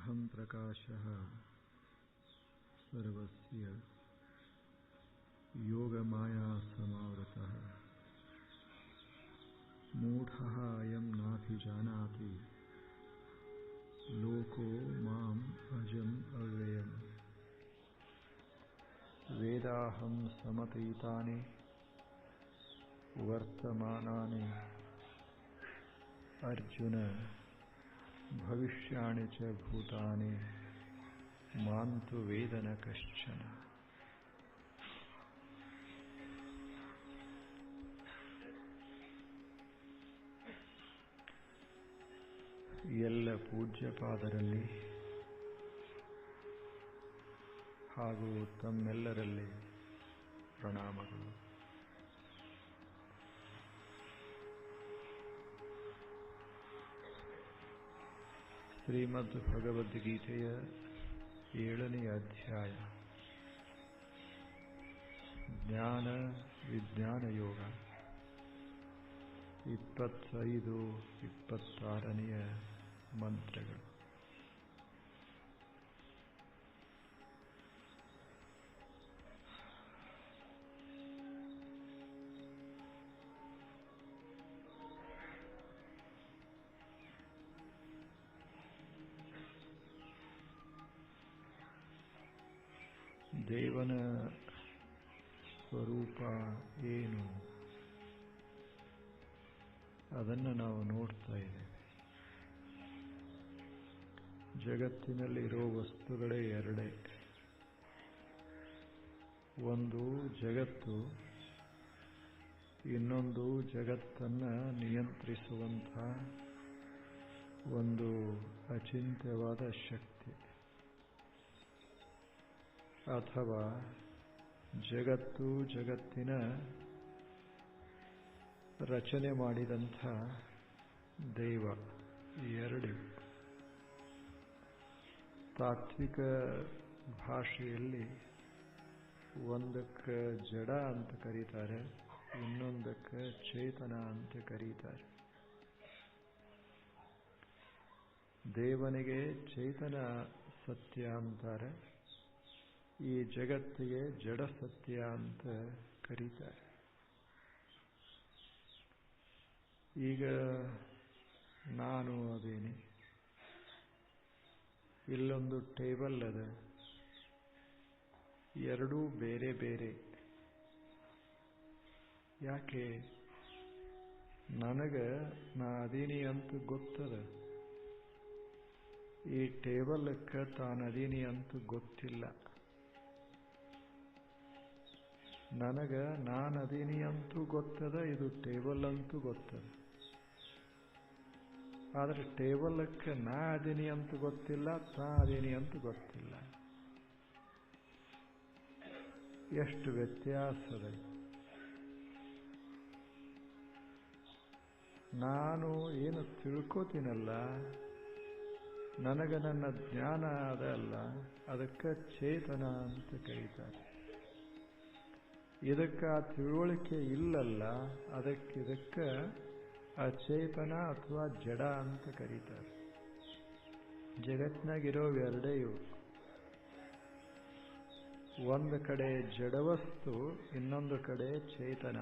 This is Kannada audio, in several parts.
ಅಹಂ ಪ್ರಕಾಶಃ ಸರ್ವಸ್ಯ ಯೋಗಮಾಯಾ ಸಮಾವೃತಃ ಮೂಢಃ ಅಯಂ ನಾಭಿಜಾನಾತಿ ಲೋಕೋ ಮಾಂ ಅಜಂ ಅವ್ಯಯಂ ವೇದಾಹಂ ಸಮತೀತಾನಿ ವರ್ತಮಾನಾನಿ ಅರ್ಜುನ ಭವಿಷ್ಯಾಣಿ ಚ ಭೂತಾನಿ ಮಾಂತು ವೇದನ ಕಶ್ಚನ. ಎಲ್ಲ ಪೂಜ್ಯಪಾದರಲ್ಲಿ ಹಾಗೂ ತಮ್ಮೆಲ್ಲರಲ್ಲಿ ಪ್ರಣಾಮಗಳು. ಶ್ರೀಮದ್ ಭಗವದ್ಗೀತೆಯ 7ನೇ ಅಧ್ಯಾಯ ಜ್ಞಾನ ವಿಜ್ಞಾನ ಯೋಗ 25-26ನೇ ಮಂತ್ರಗಳು. ದೇವನ ಸ್ವರೂಪ ಏನು ಅದನ್ನು ನಾವು ನೋಡ್ತಾ ಇದ್ದೇವೆ. ಜಗತ್ತಿನಲ್ಲಿರೋ ವಸ್ತುಗಳೇ ಎರಡೇ. ಒಂದು ಜಗತ್ತು, ಇನ್ನೊಂದು ಜಗತ್ತನ್ನು ನಿಯಂತ್ರಿಸುವಂಥ ಒಂದು ಅಚಿಂತ್ಯವಾದ ಶಕ್ತಿ, ಅಥವಾ ಜಗತ್ತು ಜಗತ್ತಿನ ರಚನೆ ಮಾಡಿದಂಥ ದೈವ. ಎರಡು ತಾತ್ವಿಕ ಭಾಷೆಯಲ್ಲಿ ಒಂದಕ್ಕೆ ಜಡ ಅಂತ ಕರೀತಾರೆ, ಇನ್ನೊಂದಕ್ಕೆ ಚೇತನ ಅಂತ ಕರೀತಾರೆ. ದೇವನಿಗೆ ಚೇತನ ಸತ್ಯ ಅಂತಾರೆ, ಈ ಜಗತ್ತಿಗೆ ಜಡ ಸತ್ಯ ಅಂತ ಕರೀತಾರೆ. ಈಗ ನಾನು ಅದೇನೆ, ಇಲ್ಲೊಂದು ಟೇಬಲ್ ಅದ, ಎರಡೂ ಬೇರೆ ಬೇರೆ. ಯಾಕೆ? ನನಗೆ ನಾ ಅದೀನಿ ಅಂತ ಗೊತ್ತದ, ಈ ಟೇಬಲ್ಕ್ಕೆ ತಾನದೀನಿ ಅಂತ ಗೊತ್ತಿಲ್ಲ. ನನಗೆ ನಾನದೀನಿ ಅಂತೂ ಗೊತ್ತದ, ಇದು ಟೇಬಲ್ ಅಂತೂ ಗೊತ್ತದ. ಆದರೆ ಟೇಬಲ್ಕ್ಕೆ ನಾ ಅದೀನಿ ಅಂತ ಗೊತ್ತಿಲ್ಲ, ತಾ ಅದೀನಿ ಅಂತ ಗೊತ್ತಿಲ್ಲ. ಎಷ್ಟು ವ್ಯತ್ಯಾಸದ. ನಾನು ಏನು ತಿಳ್ಕೋತೀನಲ್ಲ, ನನಗೆ ನನ್ನ ಜ್ಞಾನ ಅದಲ್ಲ, ಅದಕ್ಕೆ ಚೇತನ ಅಂತ ಕರೀತಾರೆ. ಇದಕ್ಕೆ ಆ ತಿಳುವಳಿಕೆ ಇಲ್ಲಲ್ಲ, ಇದಕ್ಕೆ ಅಚೇತನ ಅಥವಾ ಜಡ ಅಂತ ಕರೀತಾರೆ. ಜಗತ್ತಿನಾಗಿರೋ ಎರಡೇ ಇವು. ಒಂದು ಕಡೆ ಜಡವಸ್ತು, ಇನ್ನೊಂದು ಕಡೆ ಚೇತನ.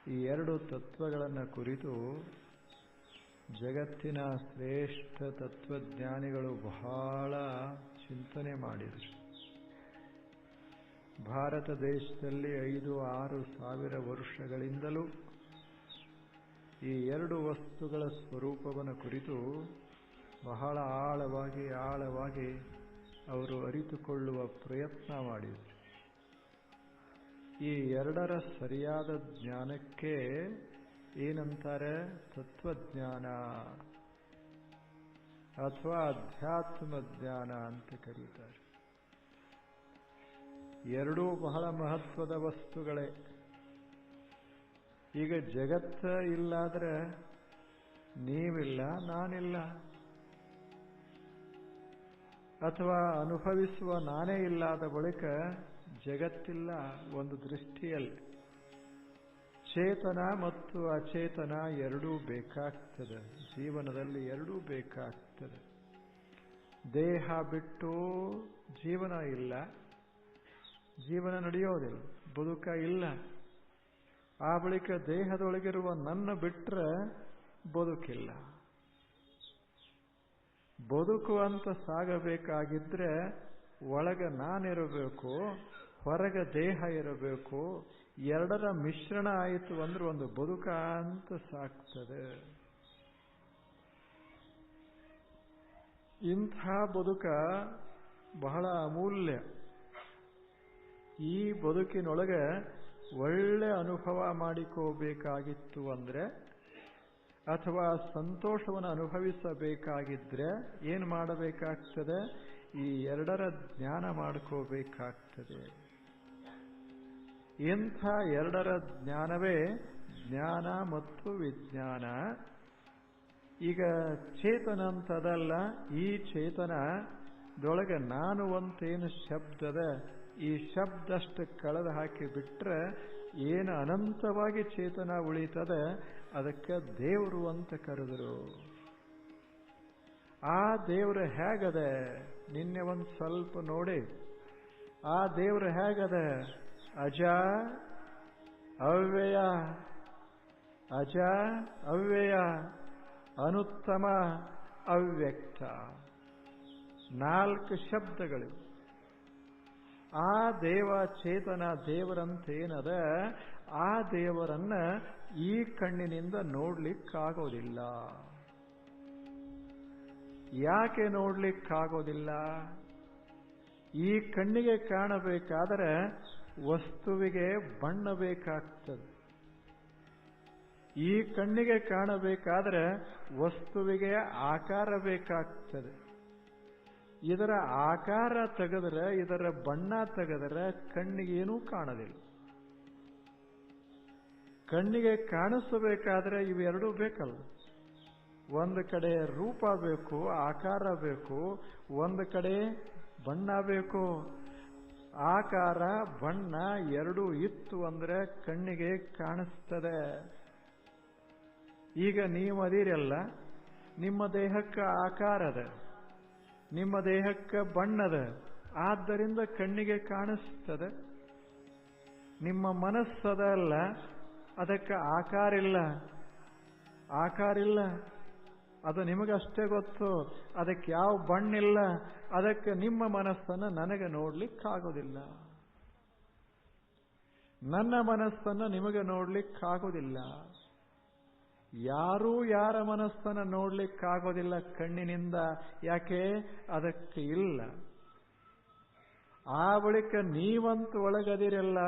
ಈ ಎರಡು ತತ್ವಗಳನ್ನು ಕುರಿತು ಜಗತ್ತಿನ ಶ್ರೇಷ್ಠ ತತ್ವಜ್ಞಾನಿಗಳು ಬಹಳ ಚಿಂತನೆ ಮಾಡಿದರು. ಭಾರತ ದೇಶದಲ್ಲಿ 5-6 ಸಾವಿರ ವರ್ಷಗಳಿಂದಲೂ ಈ ಎರಡು ವಸ್ತುಗಳ ಸ್ವರೂಪವನ್ನು ಕುರಿತು ಬಹಳ ಆಳವಾಗಿ ಅವರು ಅರಿತುಕೊಳ್ಳುವ ಪ್ರಯತ್ನ ಮಾಡಿದರು. ಈ ಎರಡರ ಸರಿಯಾದ ಜ್ಞಾನಕ್ಕೆ ಏನಂತಾರೆ? ತತ್ವಜ್ಞಾನ ಅಥವಾ ಅಧ್ಯಾತ್ಮ ಜ್ಞಾನ ಅಂತ ಕರೀತಾರೆ. ಎರಡೂ ಬಹಳ ಮಹತ್ವದ ವಸ್ತುಗಳೇ. ಈಗ ಜಗತ್ತ ಇಲ್ಲಾದ್ರೆ ನೀವಿಲ್ಲ, ನಾನಿಲ್ಲ. ಅಥವಾ ಅನುಭವಿಸುವ ನಾನೇ ಇಲ್ಲದ ಬಳಿಕ ಜಗತ್ತಿಲ್ಲ. ಒಂದು ದೃಷ್ಟಿಯಲ್ಲಿ ಚೇತನ ಮತ್ತು ಅಚೇತನ ಎರಡೂ ಬೇಕಾಗ್ತದೆ. ಜೀವನದಲ್ಲಿ ಎರಡೂ ಬೇಕಾಗ್ತದೆ. ದೇಹ ಬಿಟ್ಟು ಜೀವನ ಇಲ್ಲ, ಜೀವನ ನಡೆಯೋದಿಲ್ಲ, ಬದುಕ ಇಲ್ಲ. ಆ ಬಳಿಕ ದೇಹದೊಳಗಿರುವ ನನ್ನ ಬಿಟ್ಟರೆ ಬದುಕಿಲ್ಲ. ಬದುಕು ಅಂತ ಸಾಗಬೇಕಾಗಿದ್ರೆ ಒಳಗೆ ನಾನಿರಬೇಕು, ಹೊರಗೆ ದೇಹ ಇರಬೇಕು. ಎರಡರ ಮಿಶ್ರಣ ಆಯಿತು ಅಂದ್ರೆ ಒಂದು ಬದುಕ ಅಂತ ಸಾಕ್ತದೆ. ಇಂಥ ಬದುಕ ಬಹಳ ಅಮೂಲ್ಯ. ಈ ಬದುಕಿನೊಳಗೆ ಒಳ್ಳೆ ಅನುಭವ ಮಾಡಿಕೋಬೇಕಾಗಿತ್ತು ಅಂದ್ರೆ, ಅಥವಾ ಸಂತೋಷವನ್ನು ಅನುಭವಿಸಬೇಕಾಗಿದ್ರೆ ಏನು ಮಾಡಬೇಕಾಗ್ತದೆ? ಈ ಎರಡರ ಜ್ಞಾನ ಮಾಡ್ಕೋಬೇಕಾಗ್ತದೆ. ಇಂಥ ಎರಡರ ಜ್ಞಾನವೇ ಜ್ಞಾನ ಮತ್ತು ವಿಜ್ಞಾನ. ಈಗ ಚೇತನ ಅಂತದಲ್ಲ, ಈ ಚೇತನದೊಳಗೆ ನಾನು ಅಂತೇನು ಶಬ್ದದ, ಈ ಶಬ್ದಷ್ಟು ಕಳೆದು ಹಾಕಿ ಬಿಟ್ರೆ ಏನು ಅನಂತವಾಗಿ ಚೇತನ ಉಳಿತದೆ, ಅದಕ್ಕೆ ದೇವರು ಅಂತ ಕರೆದರು. ಆ ದೇವರು ಹೇಗದೆ? ನಿನ್ನೆ ಒಂದು ಸ್ವಲ್ಪ ನೋಡಿ. ಆ ದೇವರು ಹೇಗದೆ? ಅಜ ಅವ್ಯಯ, ಅಜ ಅವ್ಯಯ, ಅನುತ್ತಮ, ಅವ್ಯಕ್ತ. 4 ಶಬ್ದಗಳು. ಆ ದೇವ ಚೇತನ ದೇವರಂತೇನದ, ಆ ದೇವರನ್ನ ಈ ಕಣ್ಣಿನಿಂದ ನೋಡ್ಲಿಕ್ಕಾಗೋದಿಲ್ಲ. ಯಾಕೆ ನೋಡ್ಲಿಕ್ಕಾಗೋದಿಲ್ಲ? ಈ ಕಣ್ಣಿಗೆ ಕಾಣಬೇಕಾದರೆ ವಸ್ತುವಿಗೆ ಬಣ್ಣ ಬೇಕಾಗ್ತದೆ. ಈ ಕಣ್ಣಿಗೆ ಕಾಣಬೇಕಾದರೆ ವಸ್ತುವಿಗೆ ಆಕಾರ ಬೇಕಾಗ್ತದೆ. ಇದರ ಆಕಾರ ತೆಗೆದರೆ, ಇದರ ಬಣ್ಣ ತೆಗೆದರೆ ಕಣ್ಣಿಗೇನೂ ಕಾಣೋದಿಲ್ಲ. ಕಣ್ಣಿಗೆ ಕಾಣಿಸಬೇಕಾದ್ರೆ ಇವೆರಡೂ ಬೇಕಲ್ಲ. ಒಂದು ಕಡೆ ರೂಪ ಬೇಕು, ಆಕಾರ ಬೇಕು, ಒಂದು ಕಡೆ ಬಣ್ಣ ಬೇಕು. ಆಕಾರ ಬಣ್ಣ ಎರಡೂ ಇತ್ತು ಅಂದ್ರೆ ಕಣ್ಣಿಗೆ ಕಾಣಿಸ್ತದೆ. ಈಗ ನೀವು ಅದಿರಲ್ಲ, ನಿಮ್ಮ ದೇಹಕ್ಕೆ ಆಕಾರದ, ನಿಮ್ಮ ದೇಹಕ್ಕೆ ಬಣ್ಣದ, ಆದ್ದರಿಂದ ಕಣ್ಣಿಗೆ ಕಾಣಿಸ್ತದೆ. ನಿಮ್ಮ ಮನಸ್ಸದಲ್ಲ, ಅದಕ್ಕೆ ಆಕಾರಿಲ್ಲ, ಅದು ನಿಮಗಷ್ಟೇ ಗೊತ್ತು. ಅದಕ್ಕೆ ಯಾವ ಬಣ್ಣಿಲ್ಲ, ಅದಕ್ಕೆ ನಿಮ್ಮ ಮನಸ್ಸನ್ನು ನನಗೆ ನೋಡ್ಲಿಕ್ಕಾಗೋದಿಲ್ಲ, ನನ್ನ ಮನಸ್ಸನ್ನು ನಿಮಗೆ ನೋಡ್ಲಿಕ್ಕಾಗೋದಿಲ್ಲ. ಯಾರೂ ಯಾರ ಮನಸ್ಸನ್ನು ನೋಡ್ಲಿಕ್ಕಾಗೋದಿಲ್ಲ ಕಣ್ಣಿನಿಂದ. ಯಾಕೆ? ಅದಕ್ಕೆ ಇಲ್ಲ. ಆ ಬಳಿಕ ನೀವಂತೂ ಒಳಗದಿರಲ್ಲ,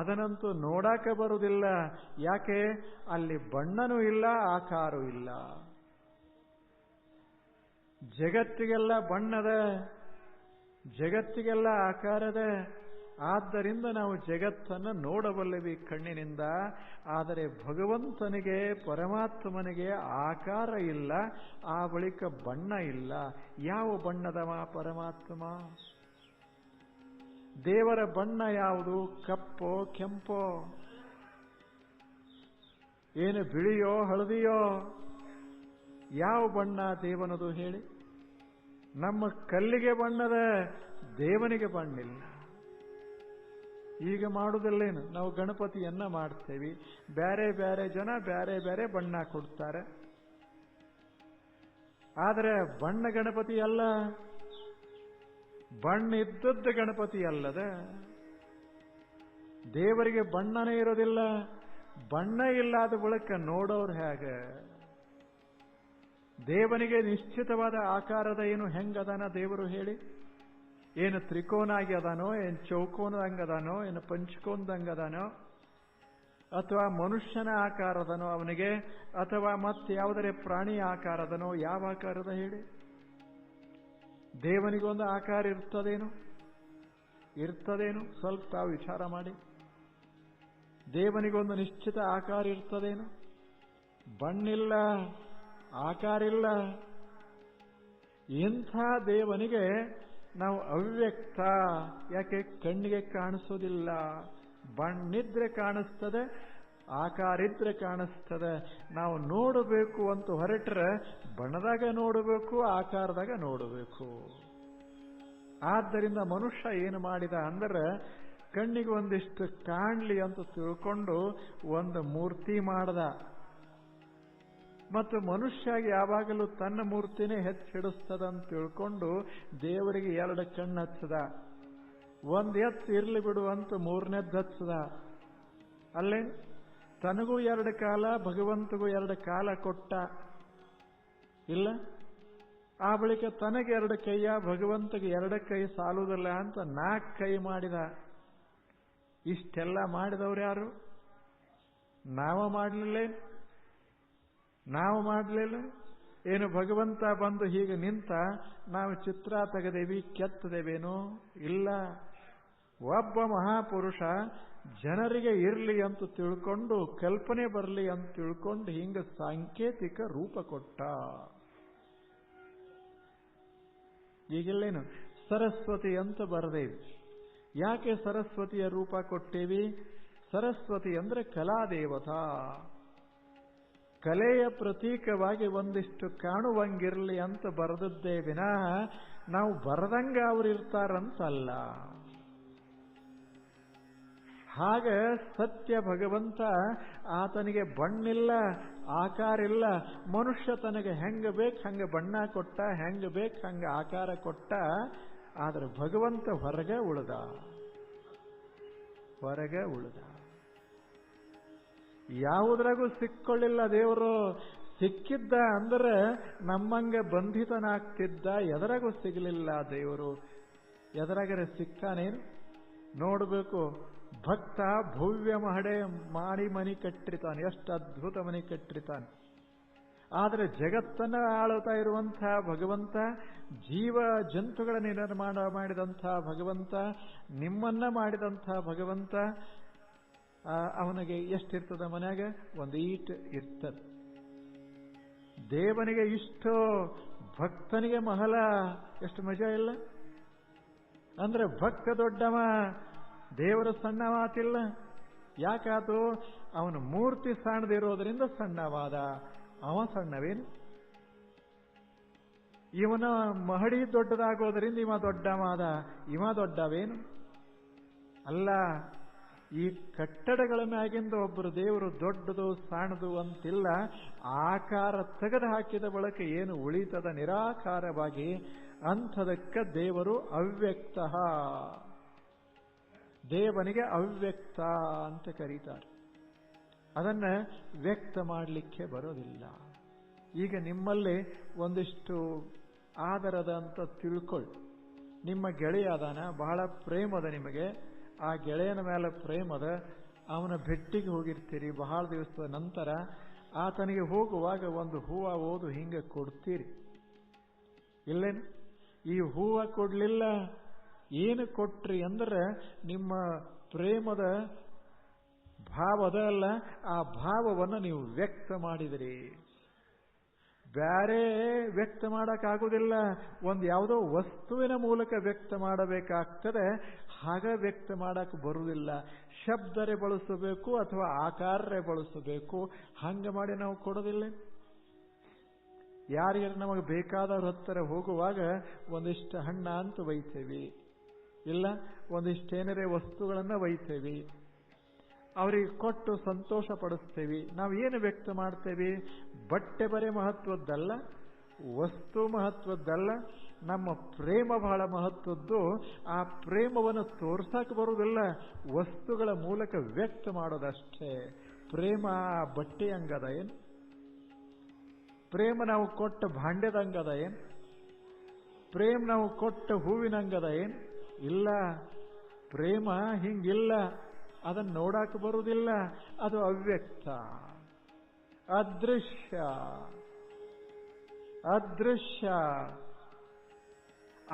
ಅದನ್ನಂತೂ ನೋಡಾಕ ಬರುವುದಿಲ್ಲ. ಯಾಕೆ? ಅಲ್ಲಿ ಬಣ್ಣನೂ ಇಲ್ಲ, ಆಕಾರವೂ ಇಲ್ಲ. ಜಗತ್ತಿಗೆಲ್ಲ ಬಣ್ಣದ, ಜಗತ್ತಿಗೆಲ್ಲ ಆಕಾರದ. ಆದ್ದರಿಂದ ನಾವು ಜಗತ್ತನ್ನು ನೋಡಬಲ್ಲೆವಿ ಕಣ್ಣಿನಿಂದ. ಆದರೆ ಭಗವಂತನಿಗೆ, ಪರಮಾತ್ಮನಿಗೆ ಆಕಾರ ಇಲ್ಲ, ಆ ಬಳಿಕ ಬಣ್ಣ ಇಲ್ಲ. ಯಾವ ಬಣ್ಣದವ ಪರಮಾತ್ಮ? ದೇವರ ಬಣ್ಣ ಯಾವುದು? ಕಪ್ಪೋ ಕೆಂಪೋ? ಏನು ಬಿಳಿಯೋ ಹಳದಿಯೋ? ಯಾವ ಬಣ್ಣ ದೇವನದು ಹೇಳಿ? ನಮ್ಮ ಕಲ್ಲಿಗೆ ಬಣ್ಣದ, ದೇವನಿಗೆ ಬಣ್ಣಿಲ್ಲ. ಈಗ ಮಾಡುವುದಿಲ್ಲೇನು? ನಾವು ಗಣಪತಿಯನ್ನ ಮಾಡ್ತೇವೆ, ಬೇರೆ ಬೇರೆ ಜನ ಬೇರೆ ಬೇರೆ ಬಣ್ಣ ಕೊಡ್ತಾರೆ. ಆದರೆ ಬಣ್ಣ ಗಣಪತಿ ಅಲ್ಲ, ಬಣ್ಣ ಇದ್ದದ್ದು ಗಣಪತಿ ಅಲ್ಲದ. ದೇವರಿಗೆ ಬಣ್ಣನೇ ಇರೋದಿಲ್ಲ. ಬಣ್ಣ ಇಲ್ಲದ ಬಳಿಕ ನೋಡೋರು ಹೇಗೆ? ದೇವನಿಗೆ ನಿಶ್ಚಿತವಾದ ಆಕಾರದ ಏನು ಹೆಂಗದಾನ ದೇವರು ಹೇಳಿ? ಏನು ತ್ರಿಕೋನಾಗಿ ಅದಾನೋ, ಏನು ಚೌಕೋನದಂಗದಾನೋ, ಏನು ಪಂಚಕೋನದಂಗದಾನೋ, ಅಥವಾ ಮನುಷ್ಯನ ಆಕಾರದನೋ ಅವನಿಗೆ, ಅಥವಾ ಮತ್ತೆ ಯಾವುದರ ಪ್ರಾಣಿ ಆಕಾರದನೋ? ಯಾವ ಆಕಾರದ ಹೇಳಿ? ದೇವನಿಗೊಂದು ಆಕಾರ ಇರ್ತದೇನು? ಸ್ವಲ್ಪ ತಾವು ವಿಚಾರ ಮಾಡಿ. ದೇವನಿಗೊಂದು ನಿಶ್ಚಿತ ಆಕಾರ ಇರ್ತದೇನು? ಬಣ್ಣಿಲ್ಲ, ಆಕಾರಿಲ್ಲ. ಇಂಥ ದೇವನಿಗೆ ನಾವು ಅವ್ಯಕ್ತ. ಯಾಕೆ? ಕಣ್ಣಿಗೆ ಕಾಣಿಸೋದಿಲ್ಲ. ಬಣ್ಣಿದ್ರೆ ಕಾಣಿಸ್ತದೆ, ಆಕಾರ ಇದ್ರೆ ಕಾಣಿಸ್ತದೆ. ನಾವು ನೋಡಬೇಕು ಅಂತ ಹೊರಟ್ರೆ ಬಣ್ಣದಾಗ ನೋಡಬೇಕು, ಆಕಾರದಾಗ ನೋಡಬೇಕು. ಆದ್ದರಿಂದ ಮನುಷ್ಯ ಏನು ಮಾಡಿದ ಅಂದ್ರೆ ಕಣ್ಣಿಗೆ ಒಂದಿಷ್ಟು ಕಾಣ್ಲಿ ಅಂತ ತಿಳ್ಕೊಂಡು ಒಂದು ಮೂರ್ತಿ ಮಾಡ್ದ. ಮತ್ತು ಮನುಷ್ಯಾಗಿ ಯಾವಾಗಲೂ ತನ್ನ ಮೂರ್ತಿನೇ ಹೆಚ್ಚಿಡಿಸ್ತದಂತ ತಿಳ್ಕೊಂಡು ದೇವರಿಗೆ 2 ಕಣ್ಣು ಹಚ್ಚದ. ಒಂದು ಎತ್ತು ಇರ್ಲಿ ಬಿಡುವಂತ 3ನೇದ್ದು ಹಚ್ಚದ. ಅಲ್ಲೇ ತನಗೂ 2 ಕಾಲ, ಭಗವಂತಗೂ 2 ಕಾಲ ಕೊಟ್ಟ. ಇಲ್ಲ, ಆ ಬಳಿಕ ತನಗೆ 2 ಕೈಯ, ಭಗವಂತಗೆ 2 ಕೈ ಸಾಲುವುದಿಲ್ಲ ಅಂತ 4 ಕೈ ಮಾಡಿದ. ಇಷ್ಟೆಲ್ಲ ಮಾಡಿದವ್ರು ಯಾರು? ನಾವು ಮಾಡಲಿಲ್ಲ. ಏನು ಭಗವಂತ ಬಂದು ಹೀಗೆ ನಿಂತ ನಾವು ಚಿತ್ರ ತೆಗೆದೇವಿ, ಕೆತ್ತದೇವೇನೋ? ಇಲ್ಲ. ಒಬ್ಬ ಮಹಾಪುರುಷ ಜನರಿಗೆ ಇರಲಿ ಅಂತ ತಿಳ್ಕೊಂಡು, ಕಲ್ಪನೆ ಬರಲಿ ಅಂತ ತಿಳ್ಕೊಂಡು ಹಿಂಗ ಸಾಂಕೇತಿಕ ರೂಪ ಕೊಟ್ಟ. ಈಗಿಲ್ಲೇನು ಸರಸ್ವತಿ ಅಂತ ಬರದೇವಿ. ಯಾಕೆ ಸರಸ್ವತಿಯ ರೂಪ ಕೊಟ್ಟೇವಿ? ಸರಸ್ವತಿ ಅಂದ್ರೆ ಕಲಾದೇವತಾ. ಕಲೆಯ ಪ್ರತೀಕವಾಗಿ ಒಂದಿಷ್ಟು ಕಾಣುವಂಗಿರಲಿ ಅಂತ ಬರೆದದ್ದೇ ವಿನಃ ನಾವು ಬರದಂಗ ಅವರಿರ್ತಾರಂತಲ್ಲ. ಹಾಗೆ ಸತ್ಯ ಭಗವಂತ ಆತನಿಗೆ ಬಣ್ಣಿಲ್ಲ, ಆಕಾರ ಇಲ್ಲ. ಮನುಷ್ಯ ತನಗೆ ಹೆಂಗ ಬೇಕು ಹಂಗ ಬಣ್ಣ ಕೊಟ್ಟ, ಹೆಂಗ ಬೇಕು ಹಂಗ ಆಕಾರ ಕೊಟ್ಟ. ಆದ್ರೆ ಭಗವಂತ ಹೊರಗೆ ಉಳಿದ. ಯಾವುದ್ರಾಗೂ ಸಿಕ್ಕೊಳ್ಳಿಲ್ಲ ದೇವರು. ಸಿಕ್ಕಿದ್ದ ಅಂದ್ರೆ ನಮ್ಮಂಗೆ ಬಂಧಿತನಾಗ್ತಿದ್ದ. ಎದರಾಗೂ ಸಿಗಲಿಲ್ಲ ದೇವರು. ಎದರಾಗರೆ ಸಿಕ್ಕಾನೇನು ನೋಡಬೇಕು. ಭಕ್ತ ಭವ್ಯ ಮಾಡಿ ಮನೆ ಕಟ್ಟಿರ್ತಾನೆ, ಎಷ್ಟು ಅದ್ಭುತ ಮನೆ ಕಟ್ಟಿರ್ತಾನೆ. ಆದರೆ ಜಗತ್ತನ್ನ ಆಳುತ್ತಾ ಇರುವಂತಹ ಭಗವಂತ, ಜೀವ ಜಂತುಗಳ ನಿರ್ಮಾಣ ಮಾಡಿದಂತಹ ಭಗವಂತ, ನಿಮ್ಮನ್ನ ಮಾಡಿದಂತಹ ಭಗವಂತ, ಅವನಿಗೆ ಎಷ್ಟಿರ್ತದ ಮನ್ಯಾಗ? ಒಂದು ಈಟ್ ಇರ್ತದೆ. ದೇವನಿಗೆ ಇಷ್ಟೋ, ಭಕ್ತನಿಗೆ ಮಹಲ. ಎಷ್ಟು ಮಜಾ ಇಲ್ಲ ಅಂದ್ರೆ ಭಕ್ತ ದೊಡ್ಡವ, ದೇವರ ಸಣ್ಣ ಮಾತಿಲ್ಲ. ಯಾಕಾತು? ಅವನ ಮೂರ್ತಿ ಸಣ್ಣದಿರೋದ್ರಿಂದ ಸಣ್ಣವಾದ. ಅವ ಸಣ್ಣವೇನು? ಇವನ ಮಹಡಿ ದೊಡ್ಡದಾಗೋದ್ರಿಂದ ಇವ ದೊಡ್ಡವಾದ. ಇವ ದೊಡ್ಡವೇನು? ಅಲ್ಲ. ಈ ಕಟ್ಟಡಗಳ ಮ್ಯಾಗಿಂದ ಒಬ್ಬರು ದೇವರು ದೊಡ್ಡದು ಸಣ್ಣದು ಅಂತಿಲ್ಲ. ಆಕಾರ ತೆಗೆದು ಹಾಕಿದ ಬಳಿಕ ಏನು ಉಳಿತದ ನಿರಾಕಾರವಾಗಿ, ಅಂಥದಕ್ಕೆ ದೇವರು ಅವ್ಯಕ್ತ. ದೇವನಿಗೆ ಅವ್ಯಕ್ತ ಅಂತ ಕರೀತಾರೆ. ಅದನ್ನ ವ್ಯಕ್ತ ಮಾಡಲಿಕ್ಕೆ ಬರೋದಿಲ್ಲ. ಈಗ ನಿಮ್ಮಲ್ಲಿ ಒಂದಿಷ್ಟು ಆದರದ ಅಂತ ತಿಳ್ಕೊಳ್ಳಿ. ನಿಮ್ಮ ಗೆಳೆಯ ಅದಾನ, ಬಹಳ ಪ್ರೇಮದ ನಿಮಗೆ. ಆ ಗೆಳೆಯನ ಮೇಲೆ ಪ್ರೇಮದ, ಅವನ ಭೆಟ್ಟಿಗೆ ಹೋಗಿರ್ತೀರಿ ಬಹಳ ದಿವಸದ ನಂತರ. ಆತನಿಗೆ ಹೋಗುವಾಗ ಒಂದು ಹೂವು ಓದು ಹಿಂಗೆ ಕೊಡ್ತೀರಿ. ಇಲ್ಲೇನು? ಈ ಹೂವು ಕೊಡ್ಲಿಲ್ಲ. ಏನು ಕೊಟ್ರಿ ಅಂದ್ರೆ ನಿಮ್ಮ ಪ್ರೇಮದ ಭಾವದ ಅಲ್ಲ, ಆ ಭಾವವನ್ನು ನೀವು ವ್ಯಕ್ತ ಮಾಡಿದಿರಿ. ಬ್ಯಾರೆ ವ್ಯಕ್ತ ಮಾಡಕ್ಕಾಗುವುದಿಲ್ಲ. ಒಂದು ಯಾವುದೋ ವಸ್ತುವಿನ ಮೂಲಕ ವ್ಯಕ್ತ ಮಾಡಬೇಕಾಗ್ತದೆ. ಹಾಗ ವ್ಯಕ್ತ ಮಾಡಕ್ ಬರುವುದಿಲ್ಲ. ಶಬ್ದರೆ ಬಳಸಬೇಕು ಅಥವಾ ಆಕಾರರೇ ಬಳಸಬೇಕು. ಹಂಗ ಮಾಡಿ ನಾವು ಕೊಡೋದಿಲ್ಲ. ಯಾರ್ಯಾರು ನಮಗೆ ಬೇಕಾದವ್ರ ಹತ್ತಿರ ಹೋಗುವಾಗ ಒಂದಿಷ್ಟು ಹಣ್ಣ ಅಂತ ಒಯ್ತೇವಿ, ಇಲ್ಲ ಒಂದಿಷ್ಟೇನರೇ ವಸ್ತುಗಳನ್ನ ಒಯ್ತೇವಿ. ಅವರಿಗೆ ಕೊಟ್ಟು ಸಂತೋಷ ಪಡಿಸ್ತೇವಿ. ನಾವು ಏನು ವ್ಯಕ್ತ ಮಾಡ್ತೇವೆ? ಬಟ್ಟೆ ಬರೀ ಮಹತ್ವದ್ದಲ್ಲ, ವಸ್ತು ಮಹತ್ವದ್ದಲ್ಲ, ನಮ್ಮ ಪ್ರೇಮ ಬಹಳ ಮಹತ್ವದ್ದು. ಆ ಪ್ರೇಮವನ್ನು ತೋರ್ಸಕ್ ಬರುವುದಿಲ್ಲ, ವಸ್ತುಗಳ ಮೂಲಕ ವ್ಯಕ್ತ ಮಾಡೋದಷ್ಟೇ. ಪ್ರೇಮ ಬಟ್ಟೆ ಹಂಗದ ಏನು? ಪ್ರೇಮ ನಾವು ಕೊಟ್ಟ ಭಾಂಡ್ಯದಂಗದ ಏನು? ಪ್ರೇಮ ನಾವು ಕೊಟ್ಟ ಹೂವಿನಂಗದ ಏನು? ಇಲ್ಲ. ಪ್ರೇಮ ಹಿಂಗಿಲ್ಲ. ಅದನ್ನು ನೋಡಕ್ ಬರುವುದಿಲ್ಲ. ಅದು ಅವ್ಯಕ್ತ, ಅದೃಶ್ಯ.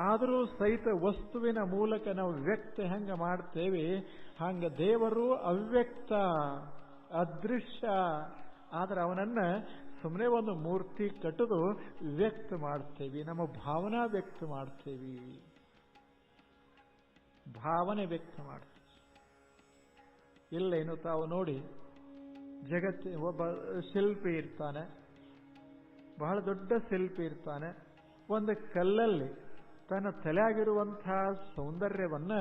ಆದರೂ ಸಹಿತ ವಸ್ತುವಿನ ಮೂಲಕ ನಾವು ವ್ಯಕ್ತ ಹೆಂಗ ಮಾಡ್ತೇವೆ, ಹಂಗ ದೇವರು ಅವ್ಯಕ್ತ, ಅದೃಶ್ಯ. ಆದ್ರೆ ಅವನನ್ನ ಸುಮ್ಮನೆ ಒಂದು ಮೂರ್ತಿ ಕಟ್ಟದು ವ್ಯಕ್ತ ಮಾಡ್ತೇವೆ. ನಮ್ಮ ಭಾವನಾ ವ್ಯಕ್ತ ಮಾಡ್ತೇವೆ, ಭಾವನೆ ವ್ಯಕ್ತ ಮಾಡ್ತೇವೆ. ಇಲ್ಲೇನು ತಾವು ನೋಡಿ, ಒಬ್ಬ ಶಿಲ್ಪಿ ಇರ್ತಾನೆ, ಬಹಳ ದೊಡ್ಡ ಶಿಲ್ಪಿ ಇರ್ತಾನೆ. ಒಂದು ಕಲ್ಲಲ್ಲಿ ತನ್ನ ತಲೆಯಾಗಿರುವಂತಹ ಸೌಂದರ್ಯವನ್ನ,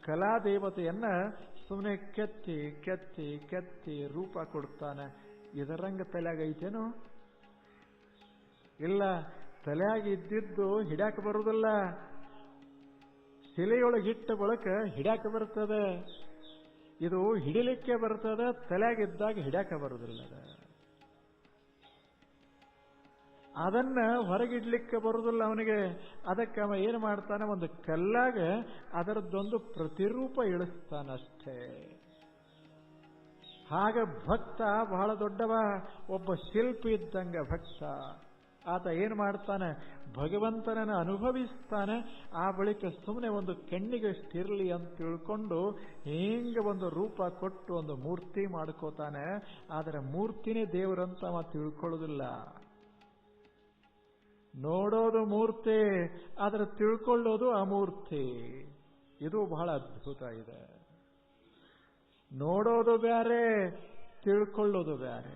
ಕಲಾದೇವತೆಯನ್ನ ಸುಮ್ಮನೆ ಕೆತ್ತಿ ಕೆತ್ತಿ ಕೆತ್ತಿ ರೂಪ ಕೊಡ್ತಾನೆ. ಇದರಂಗ ತಲೆಯಾಗೈತೇನು? ಇಲ್ಲ, ತಲೆಯಾಗಿ ಇದ್ದಿದ್ದು ಹಿಡ್ಯಾಕ ಬರುವುದಿಲ್ಲ. ಶಿಲೆಯೊಳಗಿಟ್ಟ ಬಳಕ ಹಿಡ್ಯಾಕ ಬರ್ತದೆ. ಇದು ಹಿಡಿಲಿಕ್ಕೆ ಬರ್ತದೆ, ತಲೆಯಾಗಿದ್ದಾಗ ಹಿಡ್ಯಾಕ ಬರುವುದಿಲ್ಲ. ಅದನ್ನ ಹೊರಗಿಡ್ಲಿಕ್ಕೆ ಬರುವುದಿಲ್ಲ ಅವನಿಗೆ. ಅದಕ್ಕೆ ಅವ ಏನು ಮಾಡ್ತಾನೆ, ಒಂದು ಕಲ್ಲಾಗ ಅದರದ್ದೊಂದು ಪ್ರತಿರೂಪ ಇಳಿಸ್ತಾನಷ್ಟೇ. ಹಾಗ ಭಕ್ತ ಬಹಳ ದೊಡ್ಡವ, ಒಬ್ಬ ಶಿಲ್ಪಿ ಇದ್ದಂಗ ಭಕ್ತ. ಆತ ಏನು ಮಾಡ್ತಾನೆ, ಭಗವಂತನನ್ನು ಅನುಭವಿಸ್ತಾನೆ. ಆ ಬಳಿಕ ಸುಮ್ಮನೆ ಒಂದು ಕಣ್ಣಿಗಷ್ಟಿರಲಿ ಅಂತ ತಿಳ್ಕೊಂಡು ಹಿಂಗೆ ಒಂದು ರೂಪ ಕೊಟ್ಟು ಒಂದು ಮೂರ್ತಿ ಮಾಡ್ಕೋತಾನೆ. ಆದರೆ ಮೂರ್ತಿನೇ ದೇವರಂತ ಅವ ತಿಳ್ಕೊಳ್ಳೋದಿಲ್ಲ. ನೋಡೋದು ಮೂರ್ತಿ, ಆದರೆ ತಿಳ್ಕೊಳ್ಳೋದು ಅಮೂರ್ತಿ. ಇದು ಬಹಳ ಅದ್ಭುತ ಇದೆ. ನೋಡೋದು ಬೇರೆ, ತಿಳ್ಕೊಳ್ಳೋದು ಬೇರೆ.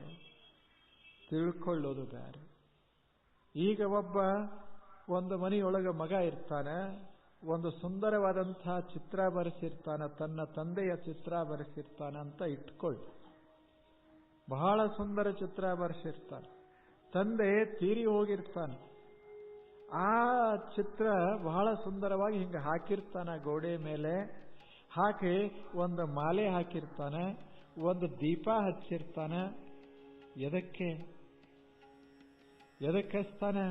ತಿಳ್ಕೊಳ್ಳೋದು ಬೇರೆ. ಈಗ ಒಂದು ಮನೆಯೊಳಗೆ ಮಗ ಇರ್ತಾನೆ, ಒಂದು ಸುಂದರವಾದಂತಹ ಚಿತ್ರ ಬರೆಸಿರ್ತಾನೆ, ತನ್ನ ತಂದೆಯ ಚಿತ್ರ ಬರೆಸಿರ್ತಾನೆ ಅಂತ ಇಟ್ಕೊಳ್ಳಿ. ಬಹಳ ಸುಂದರ ಚಿತ್ರ ಬರೆಸಿರ್ತಾನೆ. ತಂದೆ ತೀರಿ ಹೋಗಿರ್ತಾನೆ. ಆ ಚಿತ್ರ ಬಹಳ ಸುಂದರವಾಗಿ ಹಿಂಗೆ ಹಾಕಿರ್ತಾನೆ, ಗೋಡೆ ಮೇಲೆ ಹಾಕಿ ಒಂದು ಮಾಲೆ ಹಾಕಿರ್ತಾನೆ, ಒಂದು ದೀಪ ಹಚ್ಚಿರ್ತಾನೆ. ಎದಕ್ಕೆ ಹಚ್ತಾನೆ?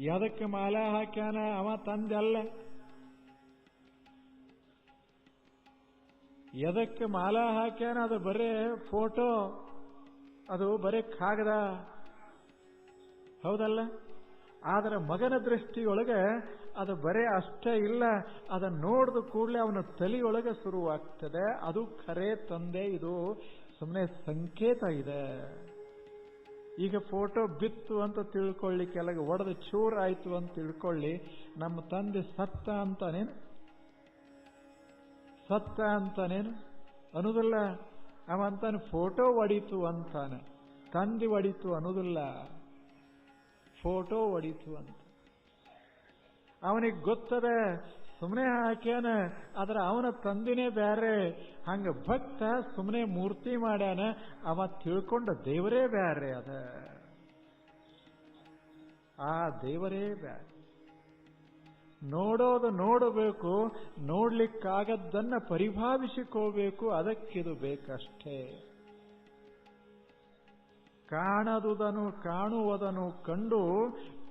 ಎದಕ್ಕೆ ಮಾಲೆ ಹಾಕ್ಯಾನ? ಅವ ತಂದೆ ಅಲ್ಲ. ಎದಕ್ಕೆ ಮಾಲೆ ಹಾಕ್ಯಾನ? ಅದು ಬರೇ ಫೋಟೋ, ಅದು ಬರೇ ಕಾಗದ, ಹೌದಲ್ಲ? ಆದರೆ ಮಗನ ದೃಷ್ಟಿಯೊಳಗೆ ಅದು ಬರೇ ಅಷ್ಟೇ ಇಲ್ಲ. ಅದನ್ನು ನೋಡಿದ ಕೂಡಲೇ ಅವನ ತಲೆಯೊಳಗೆ ಶುರುವಾಗ್ತದೆ, ಅದು ಖರೆ ತಂದೆ, ಇದು ಸುಮ್ಮನೆ ಸಂಕೇತ ಇದೆ. ಈಗ ಫೋಟೋ ಬಿತ್ತು ಅಂತ ತಿಳ್ಕೊಳ್ಳಿ, ಕೆಳಗೆ ಒಡೆದು ಚೂರಾಯ್ತು ಅಂತ ತಿಳ್ಕೊಳ್ಳಿ, ನಮ್ಮ ತಂದೆ ಸತ್ತ ಅಂತಾನೇನು? ಸತ್ತ ಅಂತಾನೇನು ಅನ್ನೋದಿಲ್ಲ. ಅವ ಅಂತಾನೆ ಫೋಟೋ ಒಡೀತು ಅಂತಾನೆ, ತಂದೆ ಒಡೀತು ಅನ್ನೋದಿಲ್ಲ. ಫೋಟೋ ಒಡೀತು ಅಂತ ಅವನಿಗೆ ಗೊತ್ತದೆ. ಸುಮ್ಮನೆ ಹಾಕ್ಯಾನ, ಆದ್ರೆ ಅವನ ತಂದಿನೇ ಬೇರೆ. ಹಂಗ ಭಕ್ತ ಸುಮ್ಮನೆ ಮೂರ್ತಿ ಮಾಡ್ಯಾನ, ಅವ ತಿಳ್ಕೊಂಡ ದೇವರೇ ಬೇರೆ. ಅದ ಆ ದೇವರೇ ಬೇರೆ. ನೋಡೋದು ನೋಡಬೇಕು, ನೋಡ್ಲಿಕ್ಕಾಗದ್ದನ್ನ ಪರಿಭಾವಿಸಿಕೋಬೇಕು. ಅದಕ್ಕಿದು ಬೇಕಷ್ಟೇ. ಕಾಣದುದನು ಕಾಣುವುದನ್ನು ಕಂಡು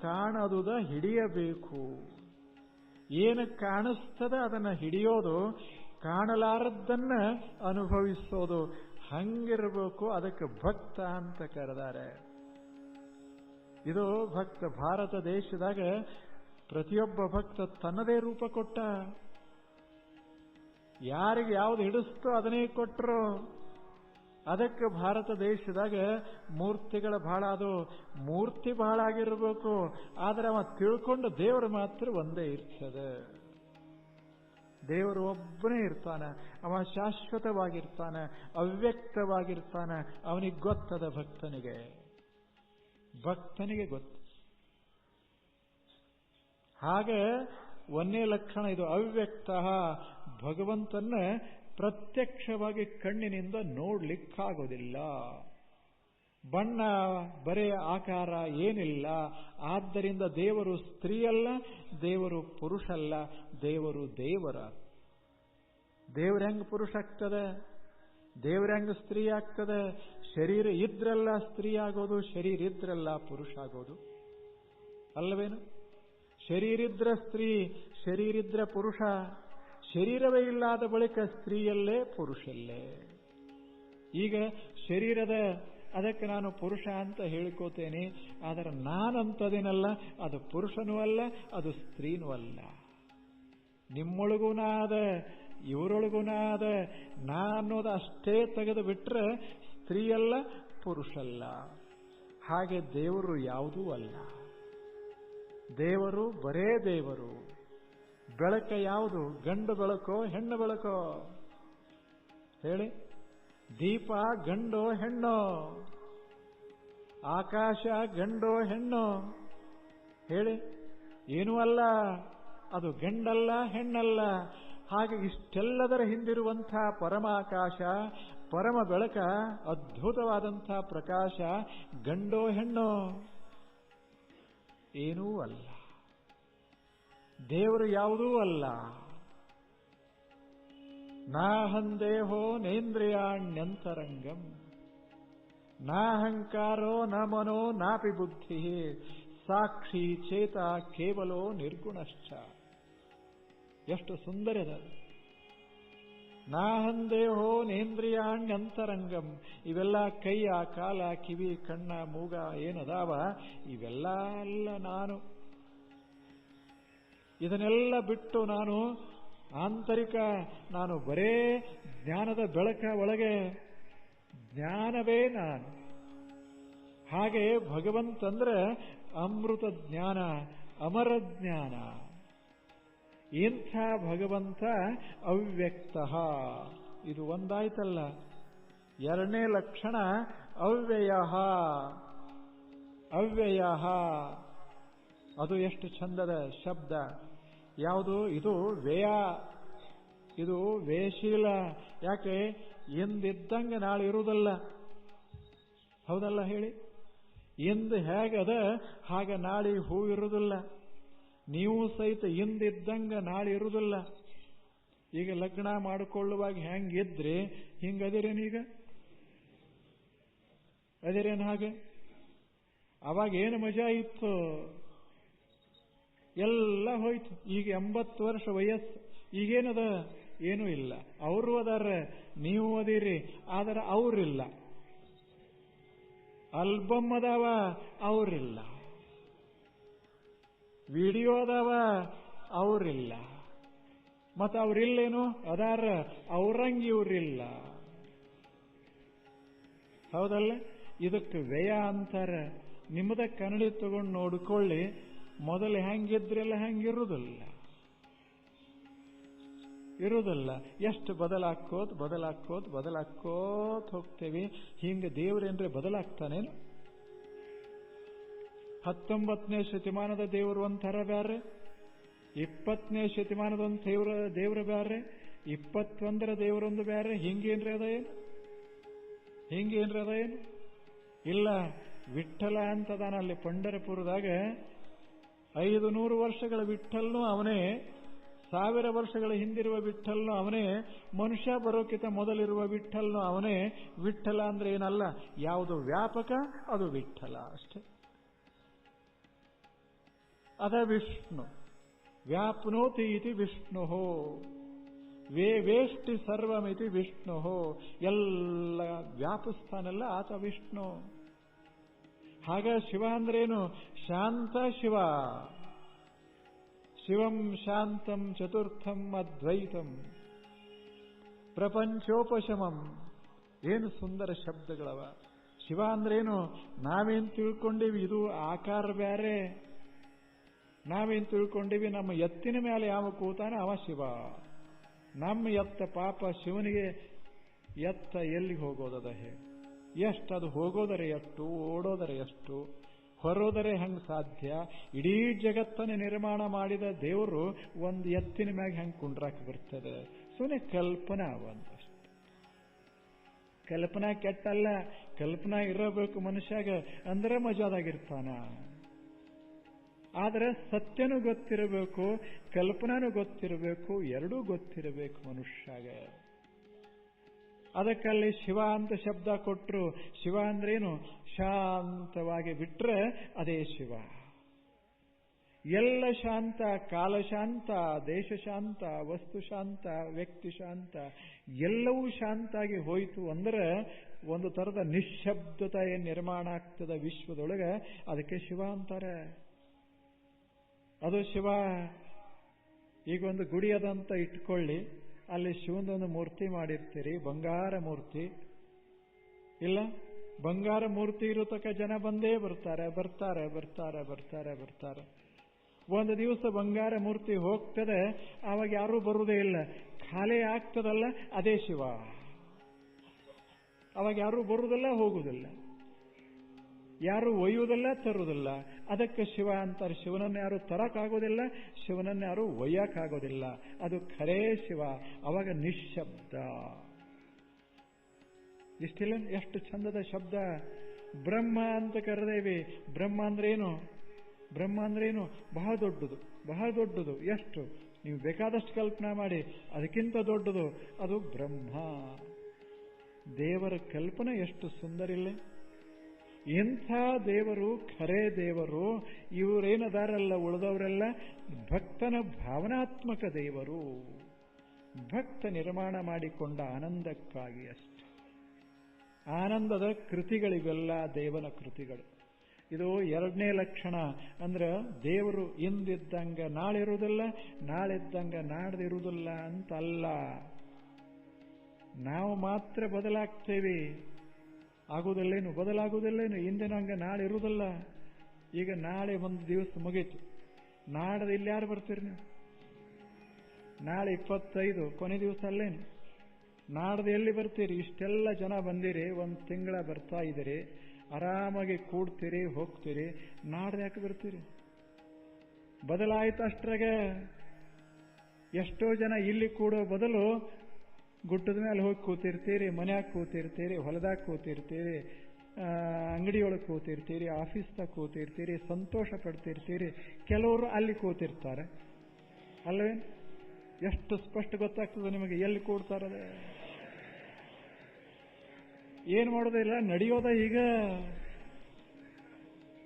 ಕಾಣದುದ ಹಿಡಿಯಬೇಕು. ಏನು ಕಾಣಿಸ್ತದ ಅದನ್ನು ಹಿಡಿಯೋದು, ಕಾಣಲಾರದ್ದನ್ನ ಅನುಭವಿಸೋದು. ಹಂಗಿರಬೇಕು. ಅದಕ್ಕೆ ಭಕ್ತ ಅಂತ ಕರೆದಾರೆ. ಇದು ಭಕ್ತ. ಭಾರತ ದೇಶದಾಗ ಪ್ರತಿಯೊಬ್ಬ ಭಕ್ತ ತನ್ನದೇ ರೂಪ ಕೊಟ್ಟ. ಯಾರಿಗೆ ಯಾವ್ದು ಹಿಡಿಸ್ತೋ ಅದನ್ನೇ ಕೊಟ್ಟರು. ಅದಕ್ಕೆ ಭಾರತ ದೇಶದಾಗ ಮೂರ್ತಿಗಳ ಬಹಳ, ಅದು ಮೂರ್ತಿ ಬಹಳ ಆಗಿರಬೇಕು. ಆದರೆ ಅವ ತಿಳ್ಕೊಂಡು ದೇವರು ಮಾತ್ರ ಒಂದೇ ಇರ್ತದೆ. ದೇವರು ಒಬ್ಬನೇ ಇರ್ತಾನೆ. ಅವ ಶಾಶ್ವತವಾಗಿರ್ತಾನೆ, ಅವ್ಯಕ್ತವಾಗಿರ್ತಾನೆ. ಅವನಿಗೆ ಗೊತ್ತದ, ಭಕ್ತನಿಗೆ ಗೊತ್ತು. ಹಾಗೆ ಒಂದೇ ಲಕ್ಷಣ ಇದು, ಅವ್ಯಕ್ತ. ಭಗವಂತನ ಪ್ರತ್ಯಕ್ಷವಾಗಿ ಕಣ್ಣಿನಿಂದ ನೋಡ್ಲಿಕ್ಕಾಗೋದಿಲ್ಲ. ಬಣ್ಣ, ಬರೇ ಆಕಾರ ಏನಿಲ್ಲ. ಆದ್ದರಿಂದ ದೇವರು ಸ್ತ್ರೀಯಲ್ಲ, ದೇವರು ಪುರುಷಲ್ಲ, ದೇವರು ದೇವರ. ದೇವ್ರ ಹೆಂಗ್ ಪುರುಷ ಆಗ್ತದೆ? ದೇವ್ರ ಹೆಂಗ್ ಸ್ತ್ರೀ ಆಗ್ತದೆ? ಶರೀರ ಇದ್ರಲ್ಲ ಸ್ತ್ರೀ ಆಗೋದು, ಶರೀರ ಇದ್ರಲ್ಲ ಪುರುಷ ಆಗೋದು ಅಲ್ಲವೇನು? ಶರೀರಿದ್ರ ಸ್ತ್ರೀ, ಶರೀರಿದ್ರ ಪುರುಷ. ಶರೀರವೇ ಇಲ್ಲದ ಬಳಿಕ ಸ್ತ್ರೀಯಲ್ಲೇ ಪುರುಷಲ್ಲೇ. ಈಗ ಶರೀರದ, ಅದಕ್ಕೆ ನಾನು ಪುರುಷ ಅಂತ ಹೇಳ್ಕೋತೇನೆ. ಆದರೆ ನಾನಂತದೇನಲ್ಲ, ಅದು ಪುರುಷನೂ ಅಲ್ಲ, ಅದು ಸ್ತ್ರೀನೂ ಅಲ್ಲ. ನಿಮ್ಮೊಳಗೂ ನಾ ಅದ, ಇವರೊಳಗೂ ನಾ ಅದ. ನಾ ಅನ್ನೋದು ಅಷ್ಟೇ ತೆಗೆದು ಬಿಟ್ರೆ ಸ್ತ್ರೀಯಲ್ಲ, ಪುರುಷಲ್ಲ. ಹಾಗೆ ದೇವರು ಯಾವುದೂ ಅಲ್ಲ. ದೇವರು ಬರೇ ದೇವರು. ಬೆಳಕ ಯಾವುದು? ಗಂಡು ಬೆಳಕೋ ಹೆಣ್ಣು ಬೆಳಕೋ ಹೇಳಿ? ದೀಪ ಗಂಡೋ ಹೆಣ್ಣೋ, ಆಕಾಶ ಗಂಡೋ ಹೆಣ್ಣೋ ಹೇಳಿ? ಏನೂ ಅಲ್ಲ, ಅದು ಗಂಡಲ್ಲ ಹೆಣ್ಣಲ್ಲ. ಹಾಗೆ ಇಷ್ಟೆಲ್ಲದರ ಹಿಂದಿರುವಂಥ ಪರಮಾಕಾಶ, ಪರಮ ಬೆಳಕ, ಅದ್ಭುತವಾದಂಥ ಪ್ರಕಾಶ ಗಂಡೋ ಹೆಣ್ಣೋ? ಏನೂ ಅಲ್ಲ. ದೇವರು ಯಾವುದೂ ಅಲ್ಲ. ನಾಹಂದೇಹೋ ನೇಂದ್ರಿಯಾಣ್ಯಂತರಂಗಂ ನಾಹಂಕಾರೋ ನ ಮನೋ ನಾಪಿ ಬುದ್ಧಿ ಸಾಕ್ಷಿ ಚೇತ ಕೇವಲೋ ನಿರ್ಗುಣಶ್ಚ. ಎಷ್ಟು ಸುಂದರದ! ನಾಹಂದೇಹೋ ನೇಂದ್ರಿಯಾಣ್ಯಂತರಂಗಂ. ಇವೆಲ್ಲ ಕೈಯ, ಕಾಲ, ಕಿವಿ, ಕಣ್ಣ, ಮೂಗ ಏನದಾವ ಇವೆಲ್ಲ ಅಲ್ಲ ನಾನು. ಇದನ್ನೆಲ್ಲ ಬಿಟ್ಟು ನಾನು ಆಂತರಿಕ, ನಾನು ಬರೇ ಜ್ಞಾನದ ಬೆಳಕ ಒಳಗೆ, ಜ್ಞಾನವೇ ನಾನು. ಹಾಗೆ ಭಗವಂತಂದ್ರೆ ಅಮೃತ ಜ್ಞಾನ, ಅಮರ ಜ್ಞಾನ. ಇಂಥ ಭಗವಂತ ಅವ್ಯಕ್ತ. ಇದು ಒಂದಾಯ್ತಲ್ಲ. ಎರಡನೇ ಲಕ್ಷಣ ಅವ್ಯಯ. ಅವ್ಯಯ ಅದು ಎಷ್ಟು ಚಂದದ ಶಬ್ದ! ಯಾವುದು ಇದು? ವ್ಯಯ. ಇದು ವ್ಯಯಶೀಲ. ಯಾಕೆ? ಎಂದಿದ್ದಂಗೆ ನಾಳೆ ಇರುವುದಲ್ಲ. ಹೌದಲ್ಲ ಹೇಳಿ? ಎಂದು ಹೇಗದ ಹಾಗೆ ನಾಳೆ ಹೂ ಇರುವುದಿಲ್ಲ. ನೀವು ಸಹಿತ ಎಂದಿದ್ದಂಗೆ ನಾಳೆ ಇರುವುದಿಲ್ಲ. ಈಗ ಲಗ್ನ ಮಾಡಿಕೊಳ್ಳುವಾಗ ಹೆಂಗಿದ್ರಿ ಹಿಂಗದಿರೇನೀಗ? ಅದಿರೇನು ಹಾಗೆ? ಅವಾಗ ಏನು ಮಜಾ ಇತ್ತು? ಎಲ್ಲ ಹೋಯ್ತು. ಈಗ 80 ವರ್ಷ ವಯಸ್ಸು. ಈಗೇನದ? ಏನೂ ಇಲ್ಲ. ಅವರು ಅದಾರ, ನೀವು ಅದಿರಿ, ಆದರೆ ಅವರಿಲ್ಲ. ಆಲ್ಬಮ್ ಅದಾವ, ಅವರಿಲ್ಲ. ವಿಡಿಯೋ ಅದಾವ, ಅವರಿಲ್ಲ. ಮತ್ತು ಅವ್ರಿಲ್ಲೇನು? ಅದಾರ, ಅವ್ರಂಗೆ ಇವ್ರಿಲ್ಲ. ಹೌದಲ್ಲ? ಇದಕ್ಕೆ ವ್ಯಯ ಅಂತಾರ. ನಿಮ್ಮದ ಕನ್ನಡಿ ತಗೊಂಡು ನೋಡ್ಕೊಳ್ಳಿ. ಮೊದಲು ಹೆಂಗಿದ್ರೆಲ್ಲ ಹೆಂಗಿರುವುದಿಲ್ಲ, ಇರುವುದಿಲ್ಲ. ಎಷ್ಟು ಬದಲಾಕೋತ್ ಬದಲಾಕೋತ್ ಬದಲಾಕೋತ್ ಹೋಗ್ತೇವೆ. ಹಿಂಗೆ ದೇವರೇನ್ರೆ ಬದಲಾಗ್ತಾನೇನು? 19ನೇ ಶತಮಾನದ ದೇವರು ಒಂಥರ ಬ್ಯಾರೆ, 20ನೇ ಶತಮಾನದ ಒಂದು ದೇವರ ಬ್ಯಾರೆ, 21ರ ದೇವರೊಂದು ಬ್ಯಾರೆ. ಹಿಂಗೇನ್ರಿ ಅದ ಏನು? ಹಿಂಗೇನ್ರಿ ಅದ ಏನು? ಇಲ್ಲ. ವಿಠ್ಠಲ ಅಂತದಾನ ಅಲ್ಲಿ ಪಂಢರಪುರದಾಗ. 500 ವರ್ಷಗಳ ವಿಠ್ಠಲ್ನೂ ಅವನೇ, 1000 ವರ್ಷಗಳ ಹಿಂದಿರುವ ವಿಠ್ಠಲ್ನೂ ಅವನೇ, ಮನುಷ್ಯ ಬರೋಕ್ಕಿಂತ ಮೊದಲಿರುವ ವಿಠ್ಠಲ್ನೂ ಅವನೇ. ವಿಠ್ಠಲ ಅಂದ್ರೆ ಏನಲ್ಲ, ಯಾವುದು ವ್ಯಾಪಕ ಅದು ವಿಠ್ಠಲ ಅಷ್ಟೇ. ಅದ ವಿಷ್ಣು. ವ್ಯಾಪ್ನೋತಿ ಇತಿ ವಿಷ್ಣು, ವೇಷ್ಟಿ ಸರ್ವಮಿತಿ ವಿಷ್ಣು. ಎಲ್ಲ ವ್ಯಾಪಿಸ್ತಾನಲ್ಲ ಆತ ವಿಷ್ಣು. ಹಾಗ ಶಿವ ಅಂದ್ರೇನು? ಶಾಂತ ಶಿವ. ಶಿವಂ ಶಾಂತಂ ಚತುರ್ಥಂ ಅದ್ವೈತಂ ಪ್ರಪಂಚೋಪಶಮಂ. ಏನು ಸುಂದರ ಶಬ್ದಗಳವ! ಶಿವ ಅಂದ್ರೇನು? ನಾವೇನು ತಿಳ್ಕೊಂಡಿವಿ ಇದು ಆಕಾರ ಬ್ಯಾರೆ. ನಾವೇನು ತಿಳ್ಕೊಂಡಿವಿ ನಮ್ಮ ಎತ್ತಿನ ಮೇಲೆ ಯಾವ ಕೂತಾನೆ ಅವ ಶಿವ. ನಮ್ಮ ಎತ್ತ ಪಾಪ ಶಿವನಿಗೆ ಎತ್ತ ಎಲ್ಲಿಗೆ ಹೋಗೋದದ ಹೇಳಿ? ಎಷ್ಟದು ಹೋಗೋದರೆ ಎಷ್ಟು, ಓಡೋದರೆ ಎಷ್ಟು, ಹೊರೋದರೆ ಹೆಂಗೆ ಸಾಧ್ಯ? ಇಡೀ ಜಗತ್ತನ್ನು ನಿರ್ಮಾಣ ಮಾಡಿದ ದೇವರು ಒಂದು ಎತ್ತಿನ ಮ್ಯಾಗ ಹೆಂಗೆ ಕುಂಡ್ರಾಕ್ ಬರ್ತದೆ? ಸುಮ್ಮನೆ ಕಲ್ಪನಾ. ಒಂದಷ್ಟು ಕಲ್ಪನಾ ಕೆಟ್ಟಲ್ಲ. ಕಲ್ಪನಾ ಇರಬೇಕು ಮನುಷ್ಯಾಗ, ಅಂದ್ರೆ ಮಜಾದಾಗಿರ್ತಾನ. ಆದರೆ ಸತ್ಯನೂ ಗೊತ್ತಿರಬೇಕು, ಕಲ್ಪನಾನೂ ಗೊತ್ತಿರಬೇಕು, ಎರಡೂ ಗೊತ್ತಿರಬೇಕು ಮನುಷ್ಯಾಗ. ಅದಕ್ಕಲ್ಲಿ ಶಿವ ಅಂತ ಶಬ್ದ ಕೊಟ್ಟರು. ಶಿವ ಅಂದ್ರೇನು? ಶಾಂತವಾಗಿ ಬಿಟ್ರೆ ಅದೇ ಶಿವ. ಎಲ್ಲ ಶಾಂತ, ಕಾಲ ಶಾಂತ, ದೇಶ ಶಾಂತ, ವಸ್ತು ಶಾಂತ, ವ್ಯಕ್ತಿ ಶಾಂತ, ಎಲ್ಲವೂ ಶಾಂತಾಗಿ ಹೋಯಿತು ಅಂದ್ರೆ ಒಂದು ತರದ ನಿಶ್ಶಬ್ದತೆ ನಿರ್ಮಾಣ ಆಗ್ತದೆ ವಿಶ್ವದೊಳಗೆ. ಅದಕ್ಕೆ ಶಿವ ಅಂತಾರೆ. ಅದು ಶಿವ. ಈಗ ಒಂದು ಗುಡಿ ಅದಂತ ಇಟ್ಕೊಳ್ಳಿ, ಅಲ್ಲಿ ಶಿವನದೊಂದು ಮೂರ್ತಿ ಮಾಡಿರ್ತೀರಿ, ಬಂಗಾರ ಮೂರ್ತಿ. ಇಲ್ಲ, ಬಂಗಾರ ಮೂರ್ತಿ ಇರತಕ್ಕ ಜನ ಬಂದೇ ಬರ್ತಾರೆ ಬರ್ತಾರೆ ಬರ್ತಾರೆ ಬರ್ತಾರೆ ಬರ್ತಾರೆ. ಒಂದು ದಿವಸ ಬಂಗಾರ ಮೂರ್ತಿ ಹೋಗ್ತದೆ, ಆವಾಗ ಯಾರೂ ಬರುವುದೇ ಇಲ್ಲ, ಖಾಲಿ ಆಗ್ತದಲ್ಲ, ಅದೇ ಶಿವ. ಅವಾಗ ಯಾರೂ ಬರುವುದಿಲ್ಲ, ಹೋಗುವುದಿಲ್ಲ, ಯಾರು ಒಯ್ಯುವುದಿಲ್ಲ, ತರುವುದಿಲ್ಲ. ಅದಕ್ಕೆ ಶಿವ ಅಂತಾರೆ. ಶಿವನನ್ನು ಯಾರು ತರಕ್ಕಾಗೋದಿಲ್ಲ, ಶಿವನನ್ನು ಯಾರು ಒಯ್ಯಕ್ಕಾಗೋದಿಲ್ಲ. ಅದು ಖರೇ ಶಿವ. ಅವಾಗ ನಿಶ್ಶಬ್ದ. ಇಷ್ಟಿಲ್ಲ, ಎಷ್ಟು ಚಂದದ ಶಬ್ದ. ಬ್ರಹ್ಮ ಅಂತ ಕರೆದೇವಿ. ಬ್ರಹ್ಮ ಅಂದ್ರೇನು? ಬ್ರಹ್ಮ ಅಂದ್ರೇನು? ಬಹಳ ದೊಡ್ಡದು, ಬಹಳ ದೊಡ್ಡದು. ಎಷ್ಟು ನೀವು ಬೇಕಾದಷ್ಟು ಕಲ್ಪನಾ ಮಾಡಿ, ಅದಕ್ಕಿಂತ ದೊಡ್ಡದು ಅದು ಬ್ರಹ್ಮ. ದೇವರ ಕಲ್ಪನೆ ಎಷ್ಟು ಸುಂದರಿಲ್ಲ. ಇಂಥ ದೇವರು ಖರೇ ದೇವರು. ಇವರೇನದಾರಲ್ಲ ಉಳಿದವರೆಲ್ಲ ಭಕ್ತನ ಭಾವನಾತ್ಮಕ ದೇವರು. ಭಕ್ತ ನಿರ್ಮಾಣ ಮಾಡಿಕೊಂಡ ಆನಂದಕ್ಕಾಗಿ ಅಷ್ಟೆ. ಆನಂದದ ಕೃತಿಗಳಿವೆಲ್ಲ ದೇವನ ಕೃತಿಗಳು. ಇದು ಎರಡನೇ ಲಕ್ಷಣ. ಅಂದ್ರೆ ದೇವರು ಇಂದಿದ್ದಂಗ ನಾಳೆ ಇರುವುದಿಲ್ಲ, ನಾಳಿದ್ದಂಗ ನಾಡ್ದಿರುವುದಿಲ್ಲ ಅಂತಲ್ಲ. ನಾವು ಮಾತ್ರ ಬದಲಾಗ್ತೇವೆ. ಆಗುವುದಿಲ್ಲೇನು? ಬದಲಾಗುವುದಿಲ್ಲೇನು? ಹಿಂದಿನಂಗ ನಾಳೆ ಇರುವುದಿಲ್ಲ. ಈಗ ನಾಳೆ ಒಂದು ದಿವಸ ಮುಗೀತು, ನಾಡ್ದು ಇಲ್ಲಿ ಯಾರು ಬರ್ತೀರಿ ನೀವು? ನಾಳೆ 25 ಕೊನೆ ದಿವಸ ಅಲ್ಲೇನು? ನಾಡ್ದು ಎಲ್ಲಿ ಬರ್ತೀರಿ? ಇಷ್ಟೆಲ್ಲ ಜನ ಬಂದಿರಿ, ಒಂದು ತಿಂಗಳ ಬರ್ತಾ ಇದ್ದೀರಿ, ಆರಾಮಾಗಿ ಕೂಡ್ತೀರಿ, ಹೋಗ್ತೀರಿ. ನಾಡ್ದು ಯಾಕೆ ಬರ್ತೀರಿ? ಬದಲಾಯ್ತು ಅಷ್ಟ್ರಾಗೆ. ಎಷ್ಟೋ ಜನ ಇಲ್ಲಿ ಕೂಡೋ ಬದಲು ಗುಡ್ಡದ ಮೇಲೆ ಹೋಗಿ ಕೂತಿರ್ತೀರಿ, ಮನ್ಯಾಗ ಕೂತಿರ್ತೀರಿ, ಹೊಲದಾಗ ಕೂತಿರ್ತೀರಿ, ಅಂಗಡಿಯೊಳಗೆ ಕೂತಿರ್ತೀರಿ, ಆಫೀಸ್ದಾಗ ಕೂತಿರ್ತೀರಿ, ಸಂತೋಷ ಪಡ್ತಿರ್ತೀರಿ. ಕೆಲವರು ಅಲ್ಲಿ ಕೂತಿರ್ತಾರೆ ಅಲ್ವೇನು? ಎಷ್ಟು ಸ್ಪಷ್ಟ ಗೊತ್ತಾಗ್ತದೆ ನಿಮಗೆ ಎಲ್ಲಿ ಕೂಡ್ತಾರದೆ. ಏನ್ ಮಾಡೋದಿಲ್ಲ, ನಡೆಯೋದ. ಈಗ